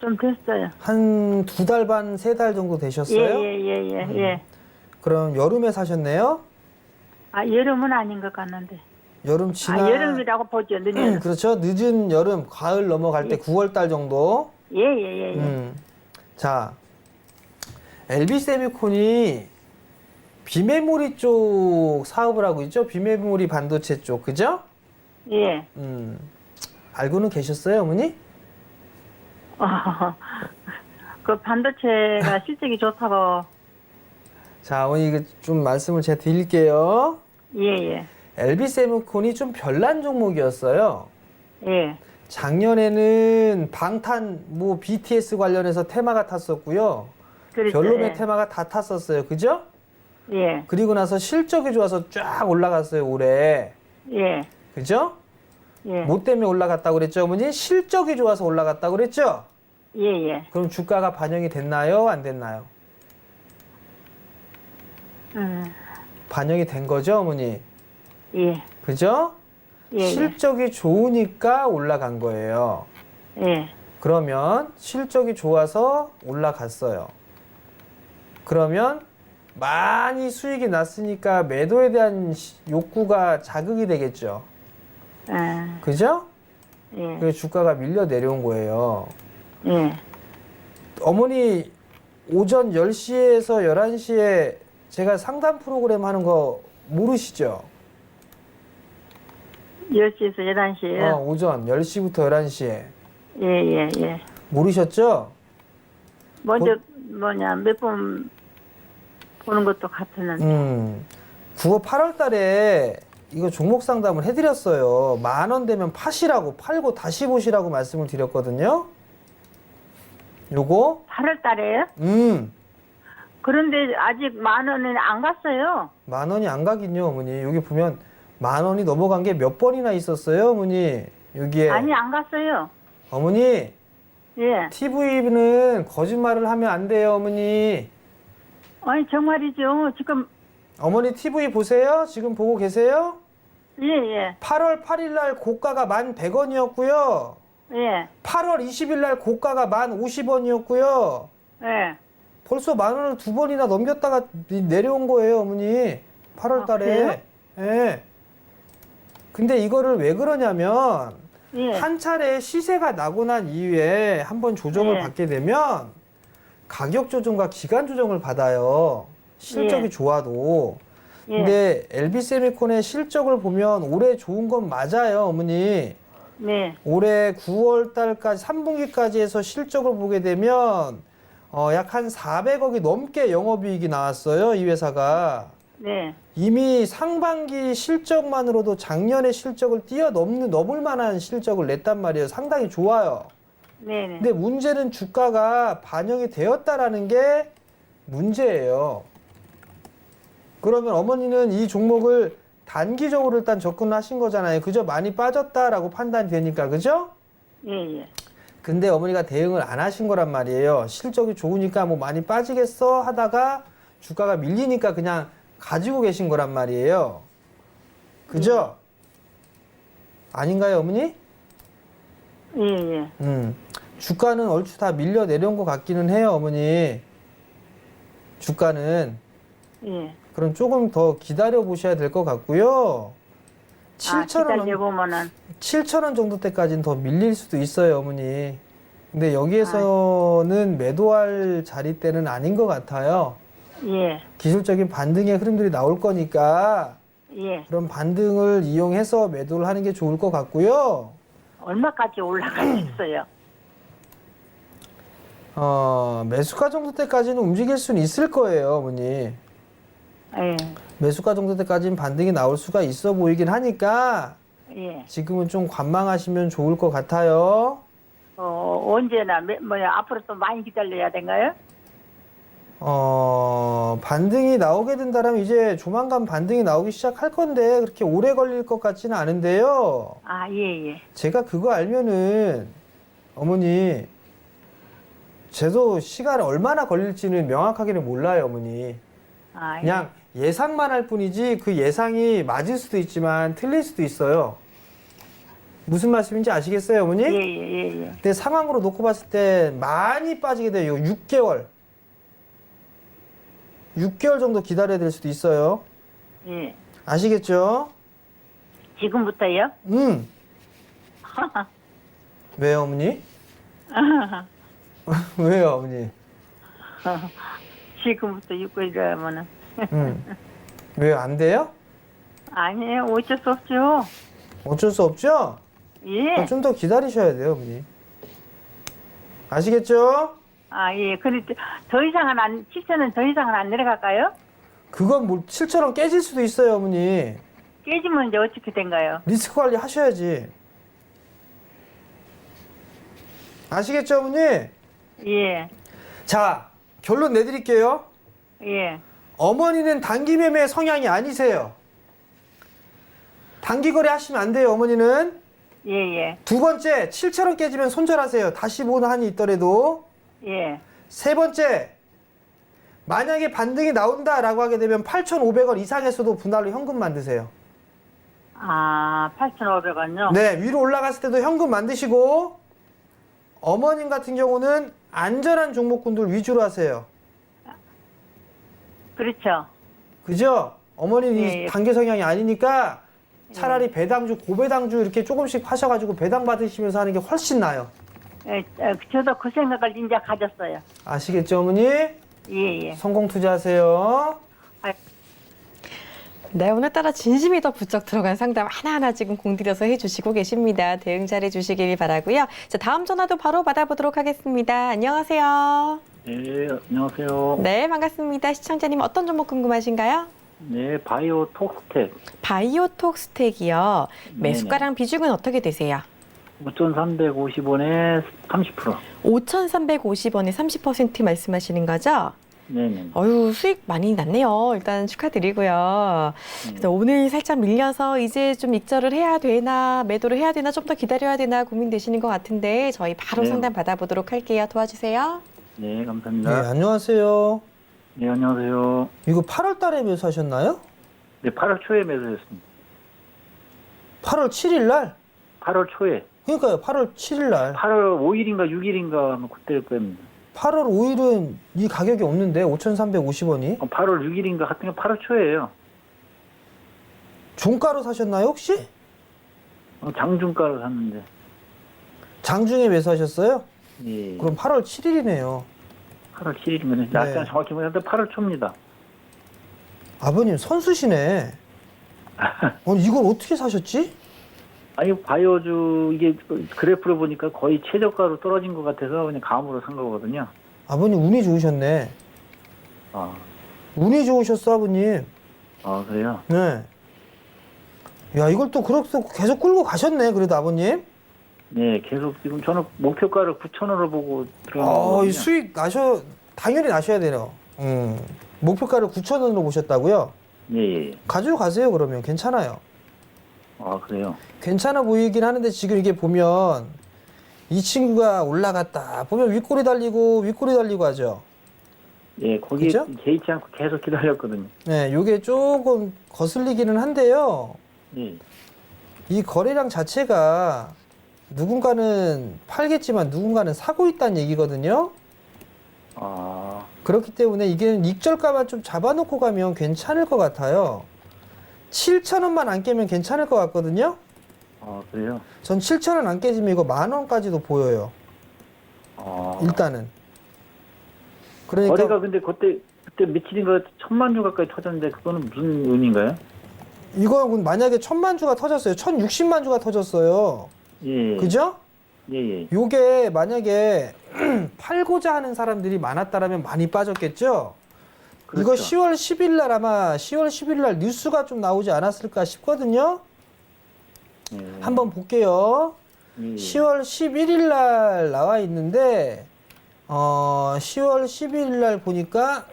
좀 됐어요. 한 2달 반, 3달 정도 되셨어요? 예. 그럼 여름에 사셨네요? 여름은 아닌 것 같는데. 여름 지나 여름이라고 보죠, 늦은. 그렇죠. 늦은 여름, 가을 넘어갈 때 9월 달 정도. 예. 자, LB 세미콘이 비메모리 쪽 사업을 하고 있죠. 비메모리 반도체 쪽, 그죠? 예. 알고는 계셨어요, 어머니? 그 반도체가 실적이 좋다고. 자, 어머니 이거 좀 말씀을 제가 드릴게요. 예. LB 세미콘이 좀 별난 종목이었어요. 예. 작년에는 방탄, BTS 관련해서 테마가 탔었고요. 그렇죠. 별로의 테마가 다 탔었어요. 그죠? 예. 그리고 나서 실적이 좋아서 쫙 올라갔어요, 올해. 예. 그죠? 예. 뭐 때문에 올라갔다고 그랬죠, 어머니? 실적이 좋아서 올라갔다고 그랬죠? 예, 예. 그럼 주가가 반영이 됐나요? 안 됐나요? 반영이 된 거죠, 어머니? 예. 그죠? 예, 예. 실적이 좋으니까 올라간 거예요. 예. 그러면 실적이 좋아서 올라갔어요. 그러면 많이 수익이 났으니까 매도에 대한 욕구가 자극이 되겠죠. 그죠? 예. 그래서 주가가 밀려 내려온 거예요. 예. 어머니 오전 10시에서 11시에 제가 상담 프로그램 하는 거 모르시죠? 10시에서 11시에요? 오전 10시부터 11시에. 예, 예, 예. 모르셨죠? 먼저, 몇 번 보는 것도 같았는데. 9월 8월 달에 이거 종목 상담을 해드렸어요. 10,000원 되면 파시라고, 팔고 다시 보시라고 말씀을 드렸거든요. 요거, 8월 달에요? 그런데 아직 10,000원은 안 갔어요. 10,000원이 안 가긴요, 어머니. 여기 보면 10,000원이 넘어간 게 몇 번이나 있었어요, 어머니. 여기에. 아니, 안 갔어요. 어머니, 예. TV는 거짓말을 하면 안 돼요, 어머니. 아니, 정말이죠. 지금, 어머니 TV 보세요? 지금 보고 계세요? 예, 예. 8월 8일 날 고가가 1,100원이었고요. 예. 8월 20일 날 고가가 1,050원이었고요. 예. 벌써 10,000원을 2번이나 넘겼다가 내려온 거예요, 어머니. 8월 달에. 그래요? 예. 근데 이거를 왜 그러냐면, 예. 한 차례 시세가 나고 난 이후에 한번 조정을 예. 받게 되면, 가격 조정과 기간 조정을 받아요. 실적이 예. 좋아도. 예. 근데 LB세미콘의 실적을 보면 올해 좋은 건 맞아요, 어머니. 네. 올해 9월 달까지 3분기까지 해서 실적을 보게 되면 약 한 400억이 넘게 영업이익이 나왔어요, 이 회사가. 네. 이미 상반기 실적만으로도 작년의 실적을 넘을 만한 실적을 냈단 말이에요. 상당히 좋아요. 네. 네. 근데 문제는 주가가 반영이 되었다라는 게 문제예요. 그러면 어머니는 이 종목을 단기적으로 일단 접근하신 거잖아요. 그죠? 많이 빠졌다라고 판단이 되니까, 그죠? 예, 예. 근데 어머니가 대응을 안 하신 거란 말이에요. 실적이 좋으니까 뭐 많이 빠지겠어 하다가 주가가 밀리니까 그냥 가지고 계신 거란 말이에요. 그죠? 아닌가요, 어머니? 예, 예. 주가는 얼추 다 밀려 내려온 것 같기는 해요, 어머니. 주가는. 예. 그럼 조금 더 기다려 보셔야 될 것 같고요. 7,000원, 기다려보면은. 7,000원 정도 때까지는 더 밀릴 수도 있어요, 어머니. 근데 여기에서는 매도할 자리 때는 아닌 것 같아요. 예. 기술적인 반등의 흐름들이 나올 거니까 예. 그런 반등을 이용해서 매도를 하는 게 좋을 것 같고요. 얼마까지 올라가겠어요? 매수가 정도 때까지는 움직일 수는 있을 거예요, 어머니. 예. 매수가 정도 때까지는 반등이 나올 수가 있어 보이긴 하니까 예. 지금은 좀 관망하시면 좋을 것 같아요. 언제나, 앞으로 또 많이 기다려야 된가요? 반등이 나오게 된다면 이제 조만간 반등이 나오기 시작할 건데 그렇게 오래 걸릴 것 같지는 않은데요. 아, 예, 예. 제가 그거 알면은 어머니 저도 시간 얼마나 걸릴지는 명확하게는 몰라요, 어머니. 아, 그냥 예상만 할 뿐이지 그 예상이 맞을 수도 있지만 틀릴 수도 있어요. 무슨 말씀인지 아시겠어요, 어머니? 예, 예, 예, 예. 근데 상황으로 놓고 봤을 때 많이 빠지게 돼요. 6개월. 6개월 정도 기다려야 될 수도 있어요. 예. 아시겠죠? 지금부터요? 왜요, 어머니? 왜요, 어머니? 지금부터 입고 이러면은. 왜요, 안 돼요? 아니에요. 어쩔 수 없죠. 어쩔 수 없죠? 예. 좀 더 기다리셔야 돼요, 어머니. 아시겠죠? 아, 예. 근데 더 이상은 7,000원 더 이상은 안 내려갈까요? 그건 뭐 7,000원 깨질 수도 있어요, 어머니. 깨지면 이제 어떻게 된가요? 리스크 관리 하셔야지. 아시겠죠, 어머니? 예. 자, 결론 내드릴게요. 예. 어머니는 단기 매매 성향이 아니세요. 단기 거래 하시면 안 돼요, 어머니는. 예, 예, 두 번째, 7,000원 깨지면 손절하세요. 다시 보는 한이 있더라도. 예. 세 번째, 만약에 반등이 나온다라고 하게 되면 8,500원 이상에서도 분할로 현금 만드세요. 아, 8,500원요? 네, 위로 올라갔을 때도 현금 만드시고, 어머님 같은 경우는 안전한 종목군들 위주로 하세요. 그렇죠. 그죠? 어머니는 예, 예. 단계 성향이 아니니까 차라리 배당주, 고배당주 이렇게 조금씩 하셔가지고 배당 받으시면서 하는 게 훨씬 나아요. 예, 저도 그 생각을 이제 가졌어요. 아시겠죠, 어머니? 예, 예. 성공 투자하세요. 네, 오늘따라 진심이 더 부쩍 들어간 상담 하나하나 지금 공들여서 해주시고 계십니다. 대응 잘 해주시길 바라고요. 자, 다음 전화도 바로 받아보도록 하겠습니다. 안녕하세요. 네, 안녕하세요. 네, 반갑습니다. 시청자님 어떤 종목 궁금하신가요? 네, 바이오 톡스텍 바이오톡 스택이요. 매수가랑 비중은 어떻게 되세요? 5,350원에 30%. 5,350원에 30% 말씀하시는 거죠? 네네. 어유 수익 많이 났네요. 일단 축하드리고요. 그래서 오늘 살짝 밀려서 이제 좀 익절을 해야 되나, 매도를 해야 되나, 좀 더 기다려야 되나 고민되시는 것 같은데 저희 바로 네. 상담 받아보도록 할게요. 도와주세요. 네, 네, 감사합니다. 안녕하세요. 네, 안녕하세요. 이거 8월 달에 매수하셨나요? 네, 8월 초에 매수했습니다. 8월 7일 날? 8월 초에. 그러니까요, 8월 7일 날. 8월 5일인가 6일인가 하면 그때일 겁니다. 8월 5일은 이 가격이 없는데 5,350원이. 8월 6일인가 하여튼 8월 초에요. 종가로 사셨나요, 혹시? 장중가로 샀는데. 장중에 매수하셨어요? 예. 그럼 8월 7일이네요. 8월 7일이면 날짜 네. 정확히 모르겠는데 8월 초입니다. 아버님 선수시네. 이걸 어떻게 사셨지? 아니, 바이오주 이게 그래프를 보니까 거의 최저가로 떨어진 것 같아서 그냥 감으로 산 거거든요. 아버님 운이 좋으셨네. 아, 운이 좋으셨어, 아버님. 그래요? 네. 야, 이걸 또 그렇게 계속 끌고 가셨네, 그래도 아버님. 네, 계속 지금 저는 목표가를 9,000원을 보고 들어간 거거든요. 이 수익 당연히 나셔야 돼요. 목표가를 9,000원으로 보셨다고요? 예, 예. 가지고 가세요, 그러면. 괜찮아요. 아, 그래요? 괜찮아 보이긴 하는데 지금 이게 보면 이 친구가 올라갔다. 보면 윗꼬리 달리고 하죠. 예, 거기에 그죠? 개의치 않고 계속 기다렸거든요. 네, 요게 조금 거슬리기는 한데요. 예, 이 거래량 자체가 누군가는 팔겠지만 누군가는 사고 있다는 얘기거든요. 아, 그렇기 때문에 이게 익절가만 좀 잡아놓고 가면 괜찮을 것 같아요. 7,000원만 안 깨면 괜찮을 것 같거든요. 그래요? 전 7,000원 안 깨지면 이거 10,000원까지도 보여요. 일단은. 그러니까 거래가 근데 그때 며칠인가 1,000만 주 가까이 터졌는데 그거는 무슨 의미인가요? 이건 만약에 1,000만 주가 터졌어요. 1,060만 주가 터졌어요. 예, 그죠? 예, 예. 요게 만약에 팔고자 하는 사람들이 많았다라면 많이 빠졌겠죠? 이거 그렇죠. 10월 10일 날 아마 10월 10일 날 뉴스가 좀 나오지 않았을까 싶거든요. 예, 한번 볼게요. 예, 예. 10월 11일 날 나와 있는데 10월 11일 날 보니까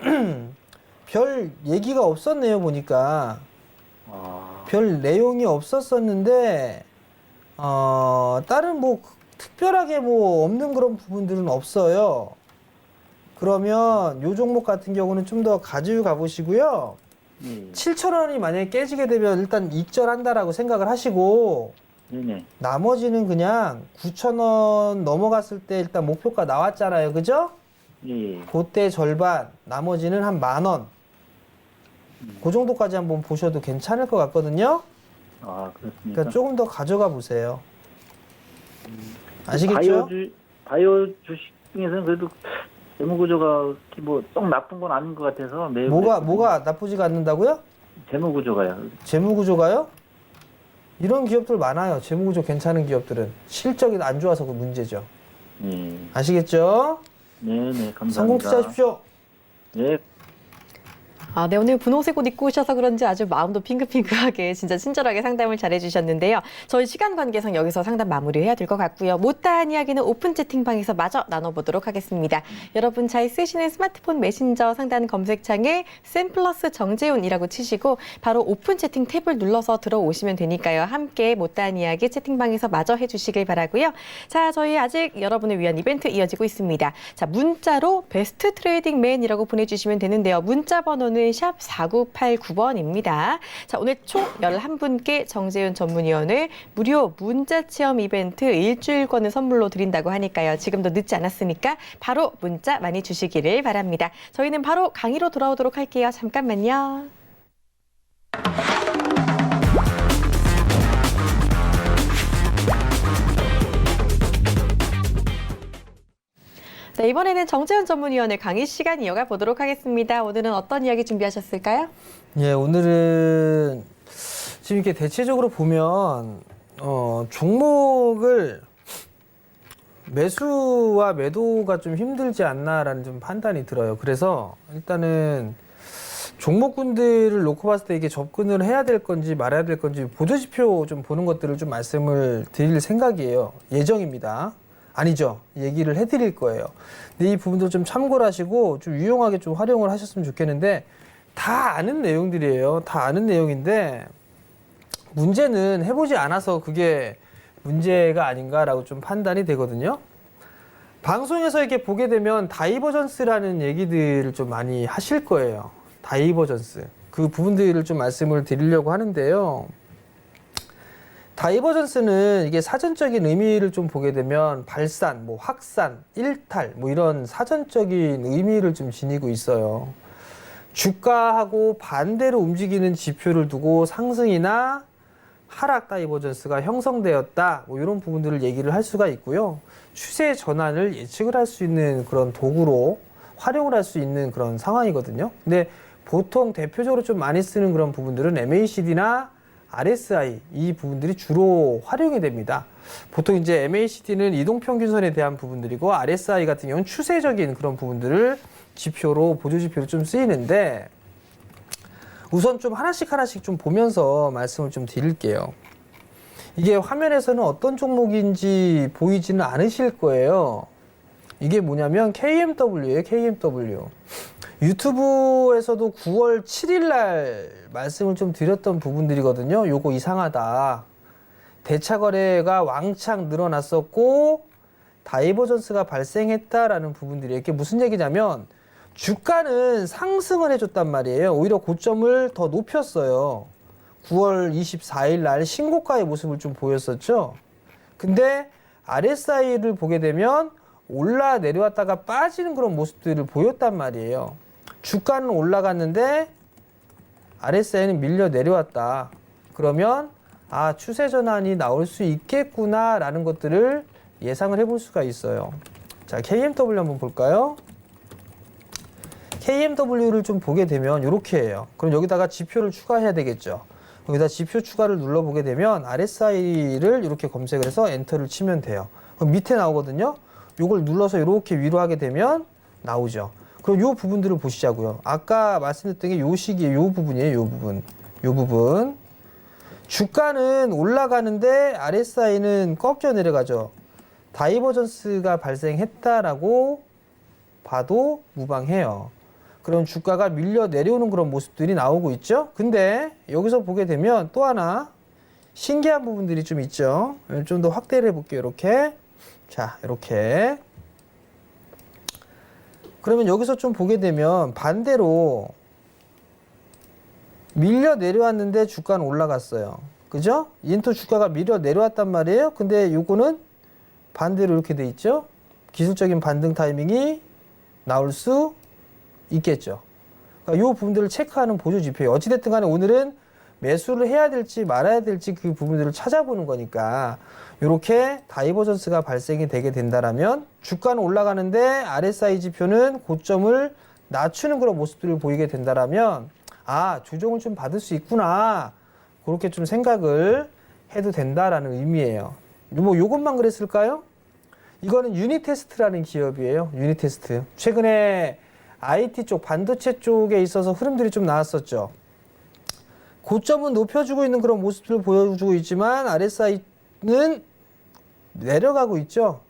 별 얘기가 없었네요. 보니까 별 내용이 없었었는데 다른 뭐 특별하게 뭐 없는 그런 부분들은 없어요. 그러면 요 종목 같은 경우는 좀 더 가지고 가보시고요. 예, 7,000원이 만약에 깨지게 되면 일단 익절한다라고 생각을 하시고 네네. 나머지는 그냥 9,000원 넘어갔을 때 일단 목표가 나왔잖아요. 그죠? 예, 예. 그때 절반, 나머지는 한 10,000원. 그 정도까지 한번 보셔도 괜찮을 것 같거든요. 그렇습니까? 그러니까 조금 더 가져가 보세요. 아시겠죠? 바이오 주식 중에서는 그래도 재무 구조가 뭐 썩 나쁜 건 아닌 것 같아서 매우 뭐가 나쁘지가 않는다고요? 재무 구조가요. 재무구조가요? 이런 기업들 많아요. 재무구조 괜찮은 기업들은. 실적이 안 좋아서 그 문제죠. 예, 아시겠죠? 네, 네, 감사합니다. 성공 투자하십시오. 네. 아, 네, 오늘 분홍색 옷 입고 오셔서 그런지 아주 마음도 핑크핑크하게 진짜 친절하게 상담을 잘해주셨는데요. 저희 시간 관계상 여기서 상담 마무리해야 될 것 같고요. 못다한 이야기는 오픈 채팅방에서 마저 나눠보도록 하겠습니다. 여러분 잘 쓰시는 스마트폰 메신저 상단 검색창에 샘플러스 정재훈이라고 치시고 바로 오픈 채팅 탭을 눌러서 들어오시면 되니까요. 함께 못다한 이야기 채팅방에서 마저 해주시길 바라고요. 자, 저희 아직 여러분을 위한 이벤트 이어지고 있습니다. 자, 문자로 베스트 트레이딩맨이라고 보내주시면 되는데요. 문자 번호는 샵 4989번입니다. 자, 오늘 총 11분께 정재훈 전문위원을 무료 문자 체험 이벤트 일주일권을 선물로 드린다고 하니까요. 지금도 늦지 않았으니까 바로 문자 많이 주시기를 바랍니다. 저희는 바로 강의로 돌아오도록 할게요. 잠깐만요. 자, 이번에는 정재훈 전문위원의 강의 시간 이어가 보도록 하겠습니다. 오늘은 어떤 이야기 준비하셨을까요? 예, 오늘은 지금 이렇게 대체적으로 보면 종목을 매수와 매도가 좀 힘들지 않나라는 좀 판단이 들어요. 그래서 일단은 종목군들을 놓고 봤을 때 이게 접근을 해야 될 건지 말아야 될 건지 보조지표 좀 보는 것들을 좀 말씀을 드릴 생각이에요. 예정입니다. 아니죠. 얘기를 해드릴 거예요. 근데 이 부분도 좀 참고를 하시고 좀 유용하게 좀 활용을 하셨으면 좋겠는데 다 아는 내용들이에요. 다 아는 내용인데 문제는 해보지 않아서 그게 문제가 아닌가라고 좀 판단이 되거든요. 방송에서 이렇게 보게 되면 다이버전스라는 얘기들을 좀 많이 하실 거예요. 다이버전스. 그 부분들을 좀 말씀을 드리려고 하는데요. 다이버전스는 이게 사전적인 의미를 좀 보게 되면 발산, 뭐 확산, 일탈, 뭐 이런 사전적인 의미를 좀 지니고 있어요. 주가하고 반대로 움직이는 지표를 두고 상승이나 하락 다이버전스가 형성되었다, 뭐 이런 부분들을 얘기를 할 수가 있고요. 추세 전환을 예측을 할 수 있는 그런 도구로 활용을 할 수 있는 그런 상황이거든요. 근데 보통 대표적으로 좀 많이 쓰는 그런 부분들은 MACD나 RSI 이 부분들이 주로 활용이 됩니다. 보통 이제 MACD는 이동평균선에 대한 부분들이고 RSI 같은 경우는 추세적인 그런 부분들을 지표로 보조지표로 좀 쓰이는데 우선 좀 하나씩 좀 보면서 말씀을 좀 드릴게요. 이게 화면에서는 어떤 종목인지 보이지는 않으실 거예요. 이게 뭐냐면 KMW예요. KMW. 유튜브에서도 9월 7일 날 말씀을 좀 드렸던 부분들이거든요. 요거 이상하다. 대차 거래가 왕창 늘어났었고 다이버전스가 발생했다라는 부분들이 이게 무슨 얘기냐면 주가는 상승을 해줬단 말이에요. 오히려 고점을 더 높였어요. 9월 24일 날 신고가의 모습을 좀 보였었죠. 근데 RSI를 보게 되면 올라 내려왔다가 빠지는 그런 모습들을 보였단 말이에요. 주가는 올라갔는데 RSI는 밀려 내려왔다. 그러면 아, 추세 전환이 나올 수 있겠구나라는 것들을 예상을 해볼 수가 있어요. 자, KMW 한번 볼까요? KMW를 좀 보게 되면 이렇게 해요. 그럼 여기다가 지표를 추가해야 되겠죠. 여기다 지표 추가를 눌러보게 되면 RSI를 이렇게 검색을 해서 엔터를 치면 돼요. 그럼 밑에 나오거든요. 요걸 눌러서 이렇게 위로 하게 되면 나오죠. 그럼 요 부분들을 보시자고요. 아까 말씀드렸던 게 요 시기에 요 부분이에요. 요 부분. 요 부분. 주가는 올라가는데 RSI는 꺾여 내려가죠. 다이버전스가 발생했다라고 봐도 무방해요. 그럼 주가가 밀려 내려오는 그런 모습들이 나오고 있죠. 근데 여기서 보게 되면 또 하나 신기한 부분들이 좀 있죠. 좀 더 확대를 해볼게요. 이렇게. 자, 이렇게. 그러면 여기서 좀 보게 되면 반대로 밀려 내려왔는데 주가는 올라갔어요. 그죠? 인터 주가가 밀려 내려왔단 말이에요. 근데 요거는 반대로 이렇게 돼 있죠. 기술적인 반등 타이밍이 나올 수 있겠죠. 그러니까 요 부분들을 체크하는 보조 지표예요. 어찌됐든 간에 오늘은 매수를 해야 될지 말아야 될지 그 부분들을 찾아보는 거니까 이렇게 다이버전스가 발생이 되게 된다라면 주가는 올라가는데 RSI 지표는 고점을 낮추는 그런 모습들을 보이게 된다라면 아, 조정을 좀 받을 수 있구나. 그렇게 좀 생각을 해도 된다라는 의미예요. 뭐 요것만 그랬을까요? 이거는 유니테스트라는 기업이에요. 유니테스트. 최근에 IT 쪽, 반도체 쪽에 있어서 흐름들이 좀 나왔었죠. 고점은 높여주고 있는 그런 모습들을 보여주고 있지만 RSI는 내려가고 있죠.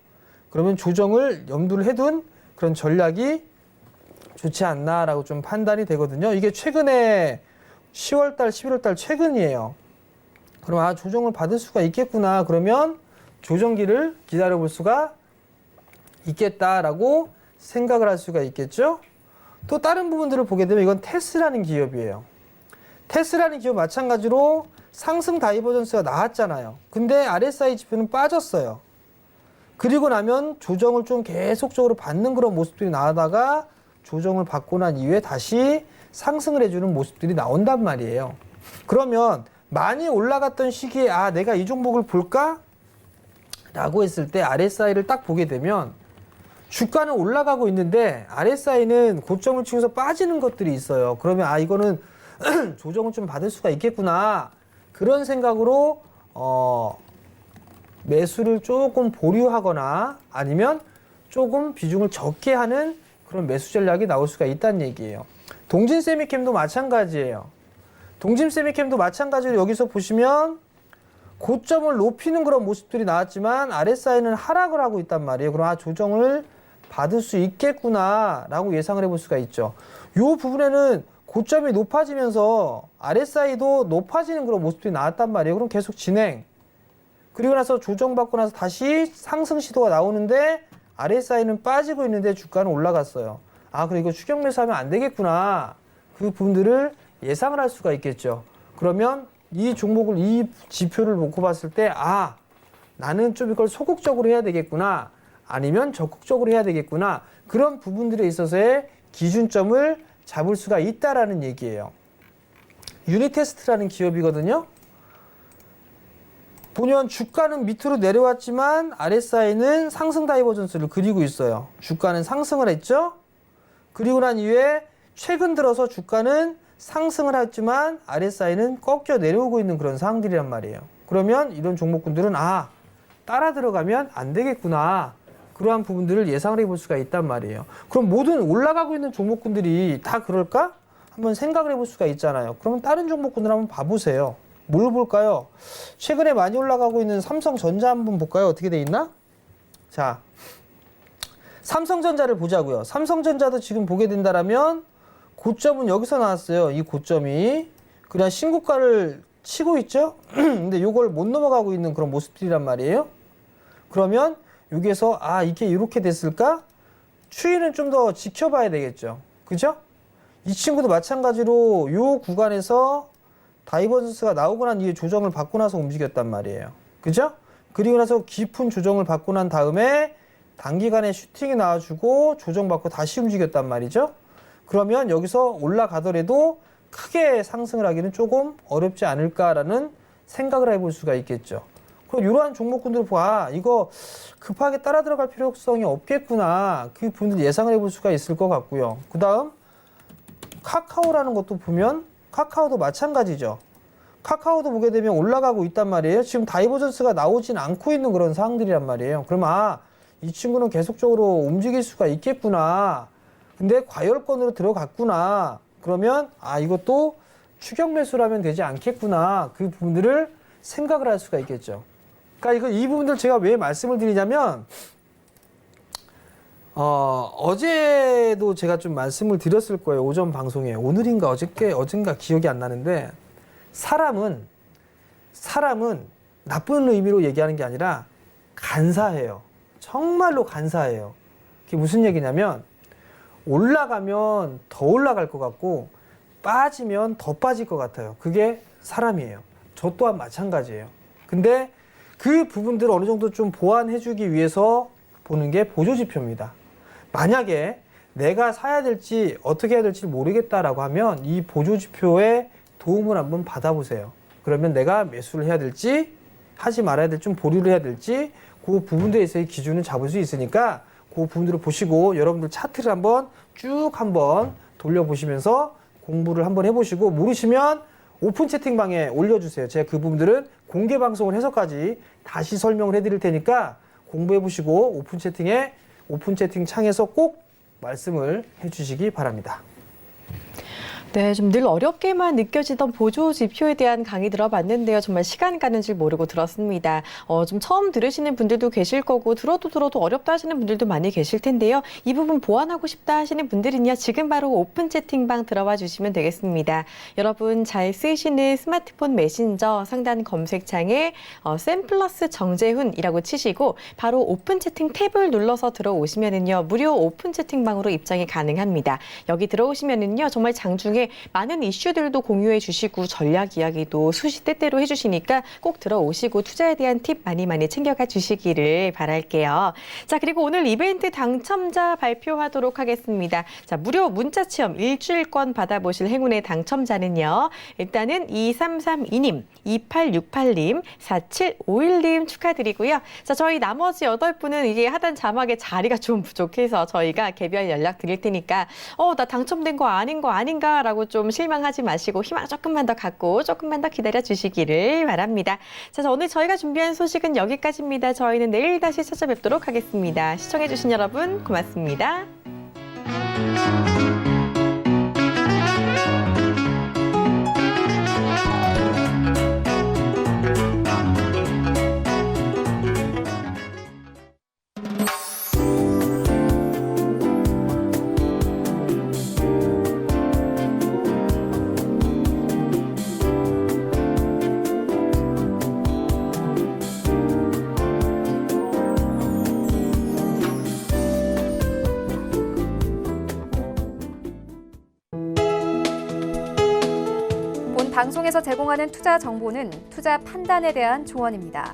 그러면 조정을 염두를 해둔 그런 전략이 좋지 않나라고 좀 판단이 되거든요. 이게 최근에 10월달, 11월달 최근이에요. 그럼 조정을 받을 수가 있겠구나. 그러면 조정기를 기다려볼 수가 있겠다라고 생각을 할 수가 있겠죠. 또 다른 부분들을 보게 되면 이건 테스라는 기업이에요. 테스라는 기업 마찬가지로 상승 다이버전스가 나왔잖아요. 근데 RSI 지표는 빠졌어요. 그리고 나면 조정을 좀 계속적으로 받는 그런 모습들이 나오다가 조정을 받고 난 이후에 다시 상승을 해주는 모습들이 나온단 말이에요. 그러면 많이 올라갔던 시기에 내가 이 종목을 볼까? 라고 했을 때 RSI를 딱 보게 되면 주가는 올라가고 있는데 RSI는 고점을 치고서 빠지는 것들이 있어요. 그러면 이거는 조정을 좀 받을 수가 있겠구나. 그런 생각으로 매수를 조금 보류하거나 아니면 조금 비중을 적게 하는 그런 매수 전략이 나올 수가 있다는 얘기예요. 동진세미캠도 마찬가지예요. 동진세미캠도 마찬가지로 여기서 보시면 고점을 높이는 그런 모습들이 나왔지만 RSI는 하락을 하고 있단 말이에요. 그럼 조정을 받을 수 있겠구나 라고 예상을 해볼 수가 있죠. 이 부분에는 고점이 높아지면서 RSI도 높아지는 그런 모습들이 나왔단 말이에요. 그럼 계속 진행. 그리고 나서 조정받고 나서 다시 상승 시도가 나오는데 RSI는 빠지고 있는데 주가는 올라갔어요. 그리고 추격 매수하면 안 되겠구나. 그 부분들을 예상을 할 수가 있겠죠. 그러면 이 종목을, 이 지표를 놓고 봤을 때 나는 좀 이걸 소극적으로 해야 되겠구나. 아니면 적극적으로 해야 되겠구나. 그런 부분들에 있어서의 기준점을 잡을 수가 있다라는 얘기예요. 유니테스트라는 기업이거든요. 보면 주가는 밑으로 내려왔지만 RSI는 상승 다이버전스를 그리고 있어요. 주가는 상승을 했죠. 그리고 난 이후에 최근 들어서 주가는 상승을 했지만 RSI는 꺾여 내려오고 있는 그런 상황들이란 말이에요. 그러면 이런 종목군들은 따라 들어가면 안 되겠구나. 그러한 부분들을 예상을 해볼 수가 있단 말이에요. 그럼 모든 올라가고 있는 종목군들이 다 그럴까? 한번 생각을 해볼 수가 있잖아요. 그러면 다른 종목군들 한번 봐보세요. 뭘 볼까요? 최근에 많이 올라가고 있는 삼성전자 한번 볼까요? 어떻게 돼 있나? 자, 삼성전자를 보자고요. 삼성전자도 지금 보게 된다라면 고점은 여기서 나왔어요. 이 고점이 그냥 신고가를 치고 있죠. 근데 이걸 못 넘어가고 있는 그런 모습들이란 말이에요. 그러면 여기에서 이게 이렇게 됐을까? 추이는 좀 더 지켜봐야 되겠죠. 그죠? 이 친구도 마찬가지로 이 구간에서 다이버전스가 나오고 난 이후에 조정을 받고 나서 움직였단 말이에요. 그죠? 그리고 나서 깊은 조정을 받고 난 다음에 단기간에 슈팅이 나와주고 조정받고 다시 움직였단 말이죠. 그러면 여기서 올라가더라도 크게 상승을 하기는 조금 어렵지 않을까라는 생각을 해볼 수가 있겠죠. 그럼 이러한 종목군들 이거 급하게 따라 들어갈 필요성이 없겠구나. 그 분들 예상을 해볼 수가 있을 것 같고요. 그 다음 카카오라는 것도 보면 카카오도 마찬가지죠. 카카오도 보게 되면 올라가고 있단 말이에요. 지금 다이버전스가 나오진 않고 있는 그런 상황들이란 말이에요. 그럼 이 친구는 계속적으로 움직일 수가 있겠구나. 근데 과열권으로 들어갔구나. 그러면 이것도 추격 매수라면 되지 않겠구나. 그 부분들을 생각을 할 수가 있겠죠. 그러니까 이 부분들 제가 왜 말씀을 드리냐면 어제도 제가 좀 말씀을 드렸을 거예요. 오전 방송에. 오늘인가 어젠가 기억이 안 나는데 사람은 나쁜 의미로 얘기하는 게 아니라 간사해요. 정말로 간사해요. 그게 무슨 얘기냐면 올라가면 더 올라갈 것 같고 빠지면 더 빠질 것 같아요. 그게 사람이에요. 저 또한 마찬가지예요. 근데 그 부분들을 어느 정도 좀 보완해주기 위해서 보는 게 보조지표입니다. 만약에 내가 사야 될지 어떻게 해야 될지 모르겠다라고 하면 이 보조지표의 도움을 한번 받아보세요. 그러면 내가 매수를 해야 될지 하지 말아야 될지 좀 보류를 해야 될지 그 부분들에 있어서 기준을 잡을 수 있으니까 그 부분들을 보시고 여러분들 차트를 한번 쭉 돌려보시면서 공부를 한번 해보시고 모르시면 오픈 채팅방에 올려주세요. 제가 그 부분들은 공개 방송을 해서까지 다시 설명을 해드릴 테니까 공부해보시고 오픈 채팅 창에서 꼭 말씀을 해주시기 바랍니다. 네, 좀 늘 어렵게만 느껴지던 보조 지표에 대한 강의 들어봤는데요. 정말 시간 가는 줄 모르고 들었습니다. 좀 처음 들으시는 분들도 계실 거고 들어도 어렵다 하시는 분들도 많이 계실 텐데요. 이 부분 보완하고 싶다 하시는 분들은요. 지금 바로 오픈 채팅방 들어와 주시면 되겠습니다. 여러분 잘 쓰시는 스마트폰 메신저 상단 검색창에 샘플러스 정재훈이라고 치시고 바로 오픈 채팅 탭을 눌러서 들어오시면은요. 무료 오픈 채팅방으로 입장이 가능합니다. 여기 들어오시면은요. 정말 장중에 많은 이슈들도 공유해 주시고 전략 이야기도 수시때때로 해주시니까 꼭 들어오시고 투자에 대한 팁 많이 챙겨가 주시기를 바랄게요. 자, 그리고 오늘 이벤트 당첨자 발표하도록 하겠습니다. 자, 무료 문자 체험 일주일권 받아보실 행운의 당첨자는요. 일단은 2332님, 2868님, 4751님 축하드리고요. 자, 저희 나머지 8분은 이게 하단 자막에 자리가 좀 부족해서 저희가 개별 연락 드릴 테니까 나 당첨된 거 아닌 거 아닌가 라고 좀 실망하지 마시고 희망 조금만 더 갖고 조금만 더 기다려 주시기를 바랍니다. 자, 오늘 저희가 준비한 소식은 여기까지입니다. 저희는 내일 다시 찾아뵙도록 하겠습니다. 시청해 주신 여러분 고맙습니다. 본 방송에서 제공하는 투자 정보는 투자 판단에 대한 조언입니다.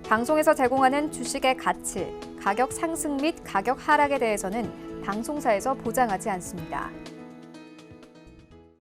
방송에서 제공하는 주식의 가치, 가격 상승 및 가격 하락에 대해서는 방송사에서 보장하지 않습니다.